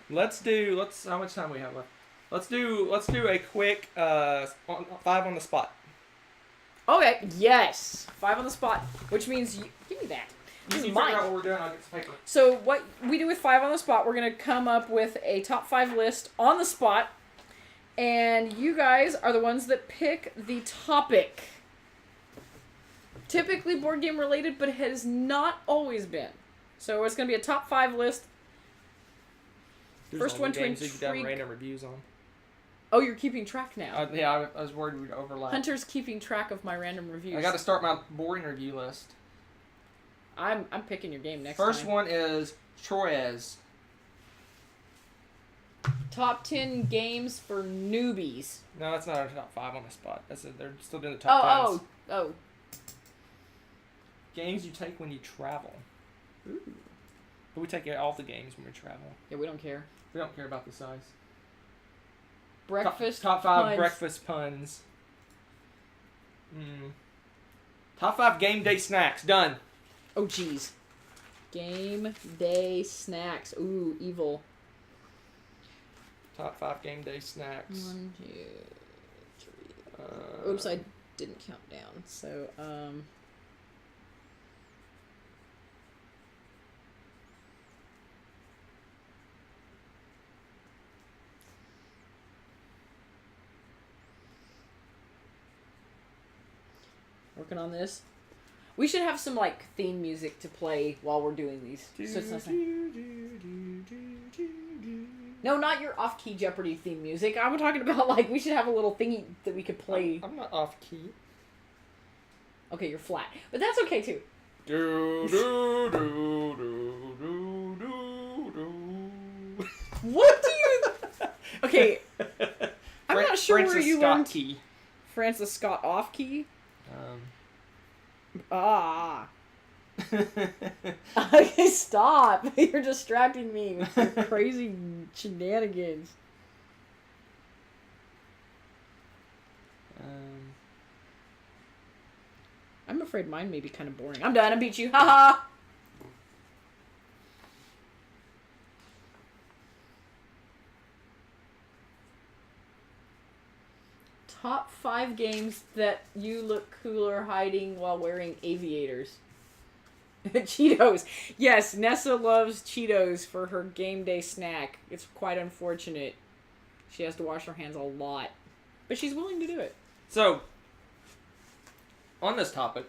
Let's. How much time we have left? Let's do a quick 5 on the spot. Okay, yes. 5 on the spot, which means give me that. This You is figure mine. out what we're doing, I'll get some paper. So what we do with 5 on the spot, we're going to come up with a top 5 list on the spot, and you guys are the ones that pick the topic. Typically board game related, but it has not always been. So it's going to be a top 5 list. There's First all one the to games that you've done intrigue. random reviews on. Oh, you're keeping track now. Yeah, I was worried we'd overlap. Hunter's keeping track of my random reviews. I got to start my boring review list. I'm picking your game next First time. one is Troyes. Top 10 games for newbies. No, that's not our top 5 on the spot. They're still doing the top 10s. Oh. Games you take when you travel. Ooh. But we take all the games when we travel. Yeah, we don't care. We don't care about the size. Breakfast Top 5 puns. breakfast puns. Top 5 game day snacks. Done. Oh, jeez. Game day snacks. Ooh, evil. Top 5 game day snacks. 1, 2, 3. Oops, I didn't count down. So, working on this. We should have some like theme music to play while we're doing these. So it's not no, not your off-key Jeopardy theme music. I'm talking about like we should have a little thingy that we could play. I'm not off key. Okay, you're flat, but that's okay too. Do do do do do do do. What do you? Okay, I'm not sure Francis where you Scott learned key. Francis Scott off-key. Ah. Okay, stop. You're distracting me with your crazy shenanigans. I'm afraid mine may be kind of boring. I'm done. I beat you. Haha. Top 5 games that you look cooler hiding while wearing aviators. Cheetos. Yes, Nessa loves Cheetos for her game day snack. It's quite unfortunate. She has to wash her hands a lot. But she's willing to do it. So, on this topic,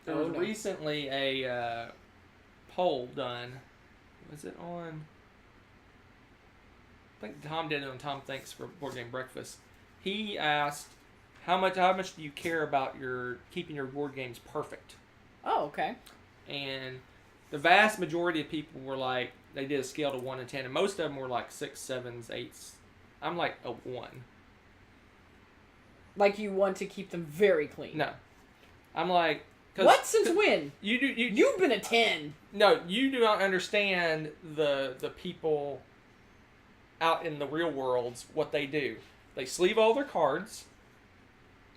there was no. recently a poll done. Was it on? I think Tom did it on Tom Thanks for Board Game Breakfast. He asked, how much do you care about your keeping your board games perfect? Oh, okay. And the vast majority of people were like, they did a scale to 1 to 10, and most of them were like 6, 7s, 8s. I'm like a 1. Like you want to keep them very clean. No. I'm like... What? Since when? You've been a 10. No, you do not understand the people out in the real worlds, what they do. They sleeve all their cards.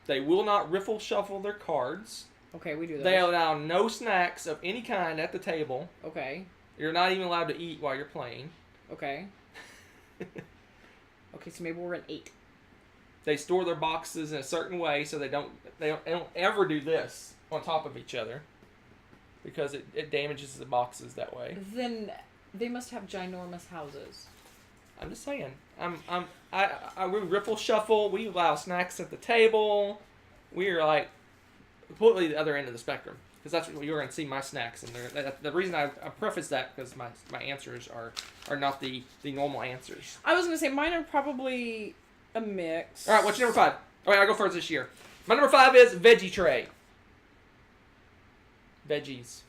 They will not riffle shuffle their cards. Okay, we do that. They allow no snacks of any kind at the table. Okay. You're not even allowed to eat while you're playing. Okay. Okay, so maybe we're an 8. They store their boxes in a certain way so they don't ever do this on top of each other, because it damages the boxes that way. Then they must have ginormous houses. I'm just saying. We riffle shuffle. We allow snacks at the table. We are like completely the other end of the spectrum, because that's what you're going to see my snacks. And the reason I preface that because my answers are not the normal answers. I was going to say mine are probably a mix. All right, what's your number 5? All right, I'll go first this year. My number 5 is veggie tray. Veggies.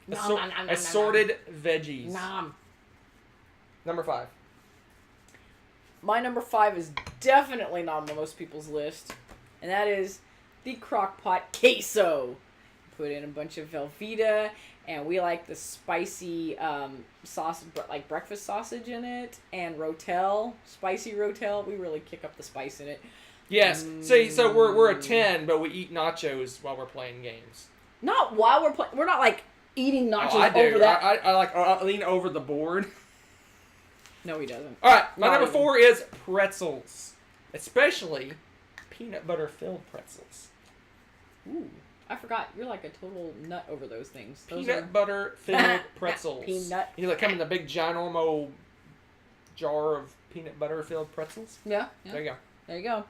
Assorted veggies. Nom. Number 5. My number 5 is definitely not on most people's list, and that is the crockpot queso. Put in a bunch of Velveeta, and we like the spicy sauce, like breakfast sausage in it, and Rotel, spicy Rotel. We really kick up the spice in it. Yes. See, so we're a 10, but we eat nachos while we're playing games. Not while we're playing. We're not like eating nachos I do. over that. I lean over the board. No, he doesn't. All right, my Not number even. 4 is pretzels, especially peanut butter filled pretzels. Ooh, I forgot. You're like a total nut over those things. Those Peanut butter filled pretzels. Peanut. You know, they come in a big ginormo jar of peanut butter filled pretzels. Yeah. There you go. There you go.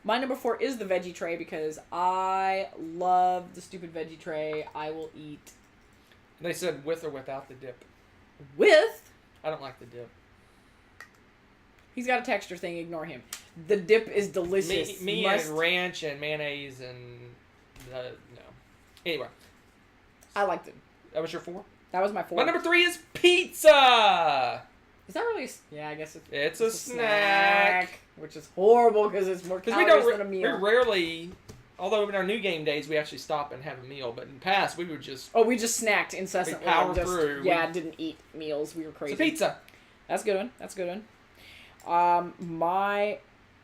My number 4 is the veggie tray because I love the stupid veggie tray. I will eat And they said with or without the dip. with. I don't like the dip. He's got a texture thing. Ignore him. The dip is delicious. Me and ranch and mayonnaise and no. Anyway, I liked it. that was your 4. That was my 4. My number 3 is pizza. Is that really? Yeah, I guess It's a snack. which is horrible because it's more Because calories than a meal. we rarely, although in our new game days we actually stop and have a meal, but in the past we would just Oh, we just snacked incessantly. We power and just, through. Yeah, didn't eat meals. We were crazy. it's a pizza. That's a good one. That's a good one.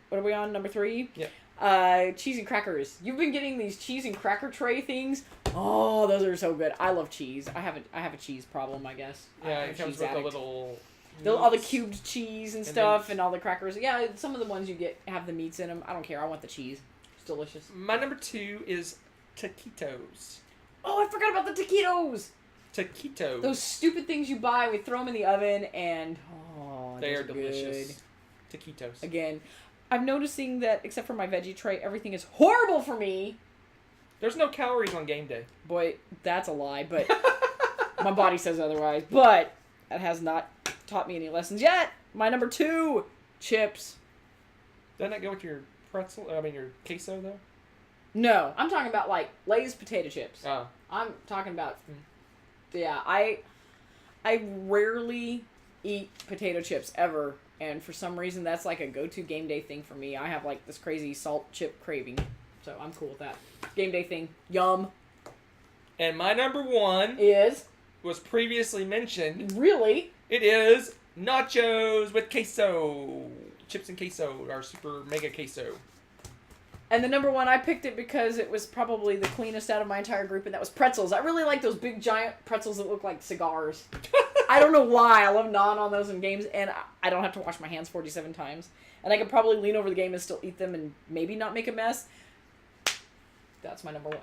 What are we on? Number 3? Yeah. Cheese and crackers. You've been getting these cheese and cracker tray things. Oh, those are so good. I love cheese. I have a cheese problem, I guess. Yeah, I'm it comes cheese with addict. a little. All the meats. cubed cheese and And stuff meats. and all the crackers. Yeah, some of the ones you get have the meats in them. I don't care. I want the cheese. It's delicious. My number 2 is taquitos. Oh, I forgot about the taquitos. Taquitos. Those stupid things you buy. We throw them in the oven and They are those delicious. Taquitos. Again, I'm noticing that except for my veggie tray, everything is horrible for me. There's no calories on game day. Boy, that's a lie, but my body says otherwise. But that has not taught me any lessons yet. My number 2, chips. Doesn't that go with your pretzel? I mean, your queso, though? No, I'm talking about like Lay's potato chips. Oh. I'm talking about, yeah, I rarely eat potato chips ever, and for some reason that's like a go-to game day thing for me. I have like this crazy salt chip craving, so I'm cool with that. Game day thing. Yum. And my number 1 Is was previously mentioned. really It is nachos with queso. Chips and queso, our super mega queso. And the number 1, I picked it because it was probably the cleanest out of my entire group, and that was pretzels. I really like those big, giant pretzels that look like cigars. I don't know why. I love gnawing on those in games, and I don't have to wash my hands 47 times. And I could probably lean over the game and still eat them and maybe not make a mess. That's my number 1.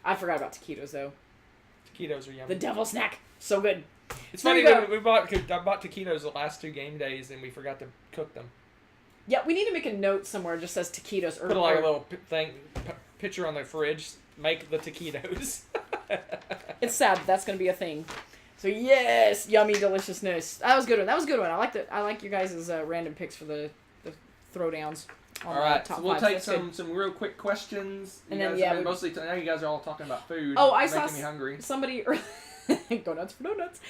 I forgot about taquitos, though. Taquitos are yummy. The devil snack. So good. It's There funny, you go. I bought taquitos the last 2 game days, and we forgot to cook them. Yeah, we need to make a note somewhere that just says taquitos. Put like a little picture on the fridge. Make the taquitos. It's sad that's going to be a thing. So yes, yummy deliciousness. That was a good one. That was a good one. I like you guys' random picks for the throwdowns. All right, so we'll take That's good. some real quick questions. And You then, guys, yeah, I mean, mostly now you guys are all talking about food. Oh, I making saw me hungry. somebody. Go nuts for donuts.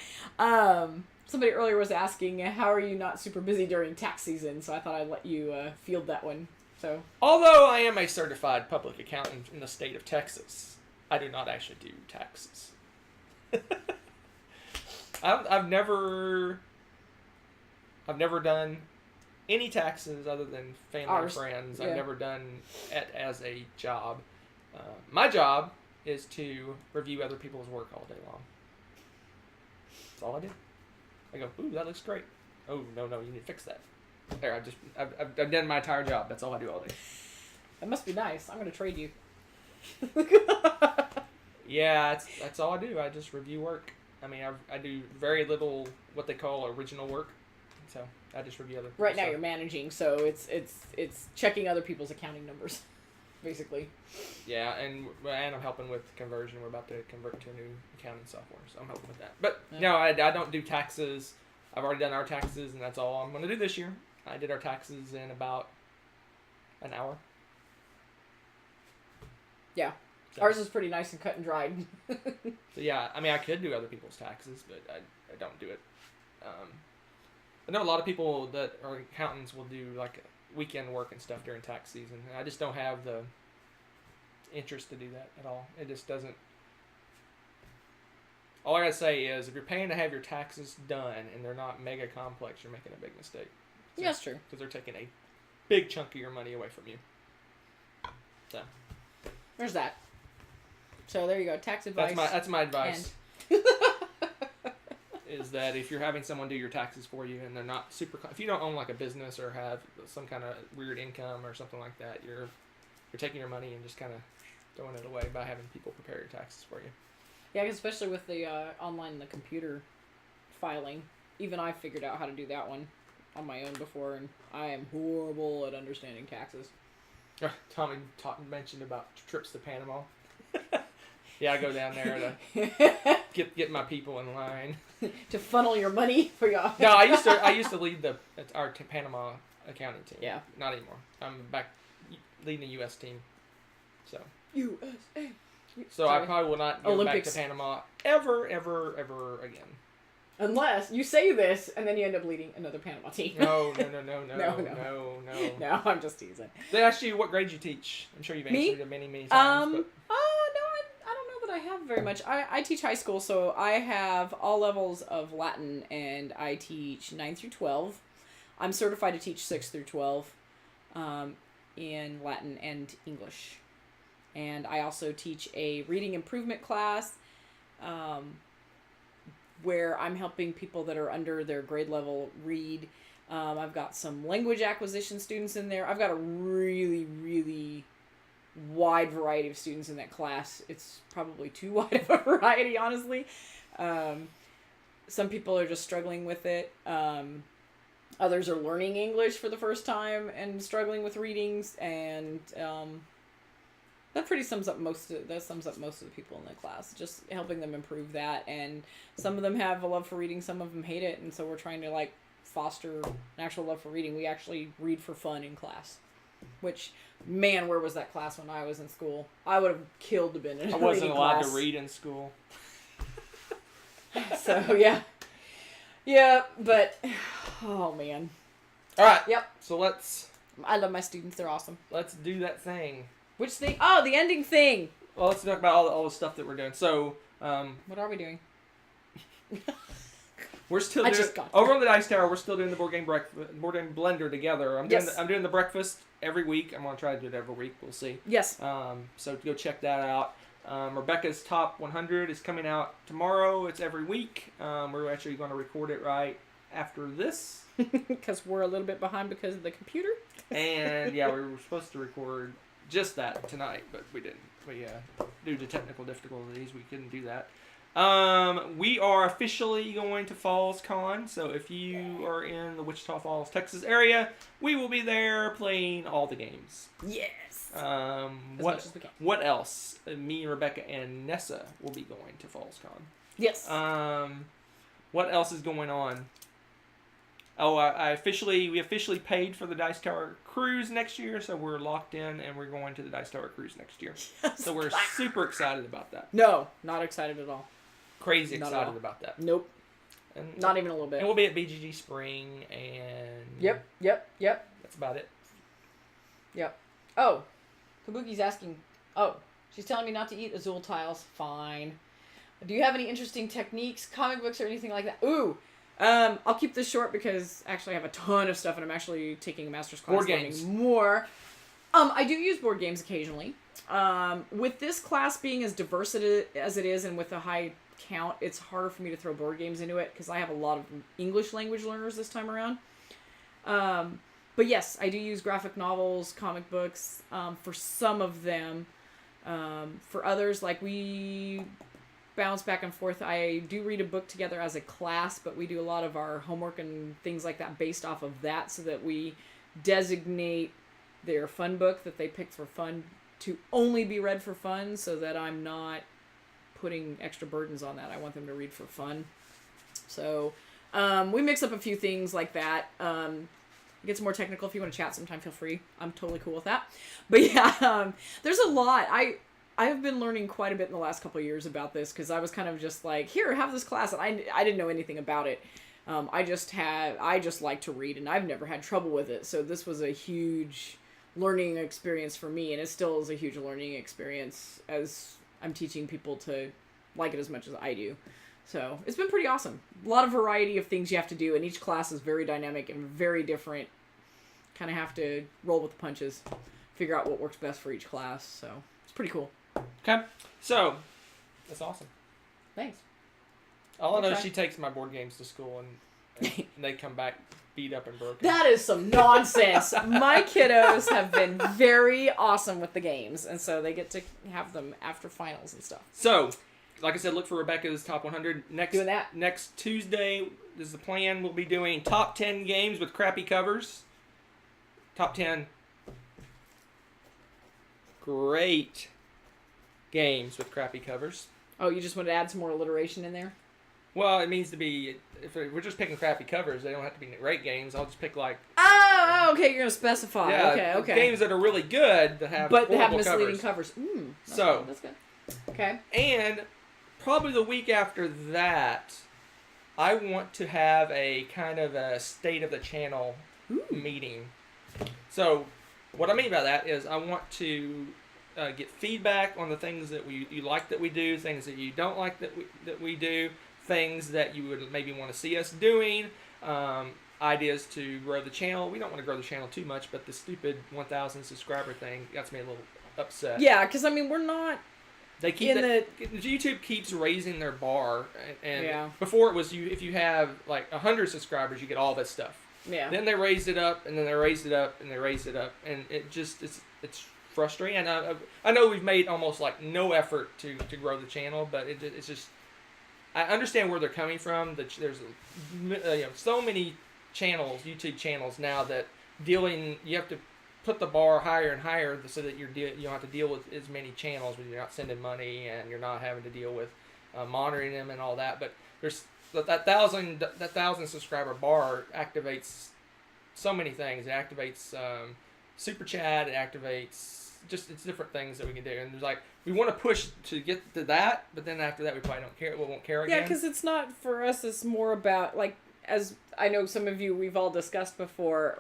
Somebody earlier was asking, how are you not super busy during tax season? So I thought I'd let you field that one. So Although I am a certified public accountant in the state of Texas, I do not actually do taxes. I've never done any taxes other than family Ours. and friends. Yeah. I've never done it as a job. My job is to review other people's work all day long. That's all I do. I go, ooh, that looks great. Oh, no, you need to fix that. There, I've done my entire job. That's all I do all day. that must be nice. I'm gonna trade you. Yeah, that's all I do. I just review work. I mean, I do very little what they call original work. So I just review other people's Right now stuff. you're managing, so it's checking other people's accounting numbers, basically. Yeah, and I'm helping with conversion. We're about to convert to a new accounting software, so I'm helping with that. But Yeah. no, I don't do taxes. I've already done our taxes, and that's all I'm going to do this year. I did our taxes in about an hour. Yeah. So, Ours is pretty nice and cut and dried. so yeah, I mean, I could do other people's taxes, but I don't do it. I know a lot of people that are accountants will do like weekend work and stuff during tax season. And I just don't have the interest to do that at all. It just doesn't. All I gotta say is, if you're paying to have your taxes done and they're not mega complex, you're making a big mistake. Yeah, that's true. Because they're taking a big chunk of your money away from you. So There's that. So there you go. Tax advice. that's my advice. is that if you're having someone do your taxes for you and they're not super, if you don't own like a business or have some kind of weird income or something like that, you're taking your money and just kind of throwing it away by having people prepare your taxes for you. Yeah, especially with the online, the computer filing. Even I figured out how to do that one on my own before, and I am horrible at understanding taxes. Tommy mentioned about trips to Panama. Yeah, I go down there to get my people in line. To funnel your money for y'all. No, I used to lead our Panama accounting team. Yeah. Not anymore. I'm back leading the U.S. team. So. USA. So Sorry. I probably will not go Olympics. back to Panama ever again. Unless you say this and then you end up leading another Panama team. No. No, I'm just teasing. They asked you what grade you teach. I'm sure you've answered it many times. But... no, I don't know that I have very much. I teach high school, so I have all levels of Latin, and I teach 9 through 12. I'm certified to teach 6 through 12 in Latin and English. And I also teach a reading improvement class where I'm helping people that are under their grade level read. I've got some language acquisition students in there. I've got a really, really wide variety of students in that class. It's probably too wide of a variety, honestly. Some people are just struggling with it. Others are learning English for the first time and struggling with readings, and that pretty sums up most of the people in the class. Just helping them improve that, and some of them have a love for reading, some of them hate it, and so we're trying to foster an actual love for reading. We actually read for fun in class, which, man, where was that class when I was in school? I would have killed to been in a reading class. I wasn't allowed to read in school. So yeah, but oh man. All right. Yep. So I love my students. They're awesome. let's do that thing. Which thing? Oh, the ending thing. Well, let's talk about all the stuff that we're doing. So, what are we doing? we're still doing over on the Dice Tower. We're still doing the board game blender together. I'm doing the breakfast every week. I'm gonna try to do it every week. We'll see. Yes. So go check that out. Rebecca's Top 100 is coming out tomorrow. It's every week. We're actually going to record it right after this. Because we're a little bit behind because of the computer. And yeah, we were supposed to record just that tonight, but we didn't. Due to technical difficulties, we couldn't do that. We are officially going to Falls Con, so if you are in the Wichita Falls, Texas area, we will be there playing all the games. Yes. What else? Me, Rebecca, and Nessa will be going to Falls Con. Yes. What else is going on? Oh, we officially paid for the Dice Tower cruise next year, so we're locked in, and we're going to the Dice Tower cruise next year. Yes. So we're super excited about that. No, not excited at all. Crazy excited about that. Nope. And, not even a little bit. And we'll be at BGG Spring, and... Yep. That's about it. Yep. Oh, Kabuki's asking... Oh, she's telling me not to eat Azul tiles. Fine. Do you have any interesting techniques, comic books, or anything like that? Ooh! I'll keep this short because actually I have a ton of stuff and I'm actually taking a master's class. Board games. More. I do use board games occasionally. With this class being as diverse as it is and with a high count, it's harder for me to throw board games into it because I have a lot of English language learners this time around. But yes, I do use graphic novels, comic books, for some of them. For others, we bounce back and forth. I do read a book together as a class, but we do a lot of our homework and things like that based off of that so that we designate their fun book that they picked for fun to only be read for fun so that I'm not putting extra burdens on that. I want them to read for fun. So we mix up a few things like that. It gets more technical. If you want to chat sometime, feel free. I'm totally cool with that. But yeah, there's a lot. I've been learning quite a bit in the last couple of years about this because I was kind of just like, here, have this class, and I didn't know anything about it. I just like to read, and I've never had trouble with it. So this was a huge learning experience for me, and it still is a huge learning experience as I'm teaching people to like it as much as I do. So it's been pretty awesome. A lot of variety of things you have to do, and each class is very dynamic and very different. Kind of have to roll with the punches, figure out what works best for each class. So it's pretty cool. Okay, so that's awesome. Thanks. All I know is Okay. she takes my board games to school, and they come back beat up and broken. That is some nonsense. My kiddos have been very awesome with the games, and so they get to have them after finals and stuff. So, like I said, look for Rebecca's Top 100. Doing that. Next Tuesday is the plan. We'll be doing top 10 games with crappy covers. Top 10 great games with crappy covers. Oh, you just want to add some more alliteration in there? Well, it means to be, if we're just picking crappy covers, they don't have to be great games. I'll just pick like... Oh, okay, you're going to specify. Yeah, Okay. games that are really good that have But they have horrible misleading covers. That's that's good. Okay. And probably the week after that, I want to have a kind of a state of the channel meeting. So, what I mean by that is I want to get feedback on the things that you like that we do, things that you don't like that we do, things that you would maybe want to see us doing, ideas to grow the channel. We don't want to grow the channel too much, but the stupid 1,000 subscriber thing got me a little upset. Yeah, because, I mean, we're not... They keep YouTube keeps raising their bar, and before it was if you have like 100 subscribers, you get all this stuff. Yeah. Then they raised it up, and then they raised it up, and they raised it up, and it's frustrating. And I know we've made almost like no effort to grow the channel, but it's just I understand where they're coming from. That there's so many channels, YouTube channels now that you have to put the bar higher and higher so that you don't have to deal with as many channels when you're not sending money and you're not having to deal with monitoring them and all that. But there's that 1,000 subscriber bar activates so many things. It activates super chat. It activates it's different things that we can do. And there's like we want to push to get to that, but then after that we probably don't care. We won't care again. Yeah, because it's not for us. It's more about like as I know some of you we've all discussed before.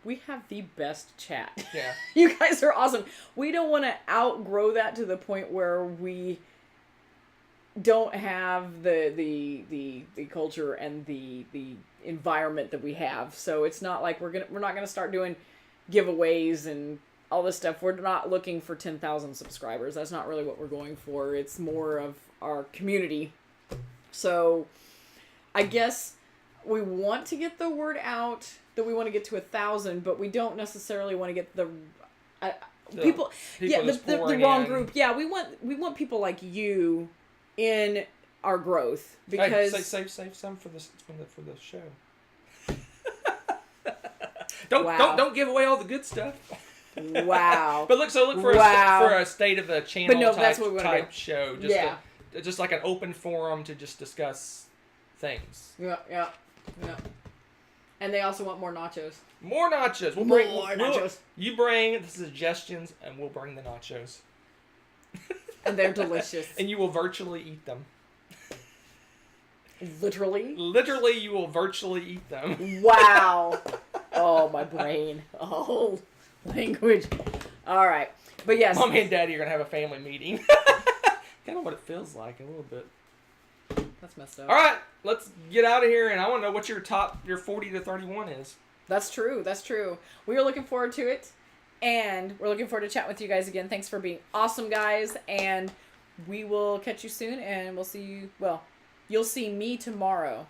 We have the best chat. Yeah. You guys are awesome. We don't want to outgrow that to the point where we don't have the culture and the environment that we have. So it's not like we're not gonna start doing giveaways and all this stuff. We're not looking for 10,000 subscribers. That's not really what we're going for. It's more of our community. So I guess we want to get the word out that we want to get to 1,000, but we don't necessarily want to get the wrong group. Yeah, we want people like you in our growth because save some for the show. Don't give away all the good stuff. Wow. But look for a state of the channel but no, that's what we type show. Just like an open forum to just discuss things. Yeah. And they also want more nachos. More nachos. We'll bring more nachos. You bring the suggestions, and we'll bring the nachos. And they're delicious. And you will virtually eat them. Literally? Literally, you will virtually eat them. Wow. Oh, my brain. Oh, language. All right. But yes. Mommy and Daddy are going to have a family meeting. Kind of what it feels like a little bit. That's messed up. All right, let's get out of here, and I want to know what your 40 to 31 is. That's true. We are looking forward to it, and we're looking forward to chatting with you guys again. Thanks for being awesome, guys, and we will catch you soon, and we'll see you. Well, you'll see me tomorrow.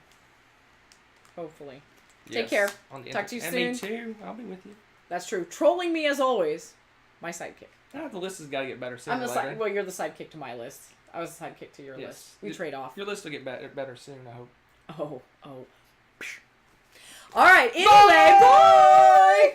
Hopefully. Yes, Take care. Talk to you and soon. Me too. I'll be with you. That's true. Trolling me as always. My sidekick. The list has got to get better soon. Well, you're the sidekick to my list. I was the sidekick to your list. We trade off. Your list will get better soon, I hope. Oh. All right. Anyway, bye!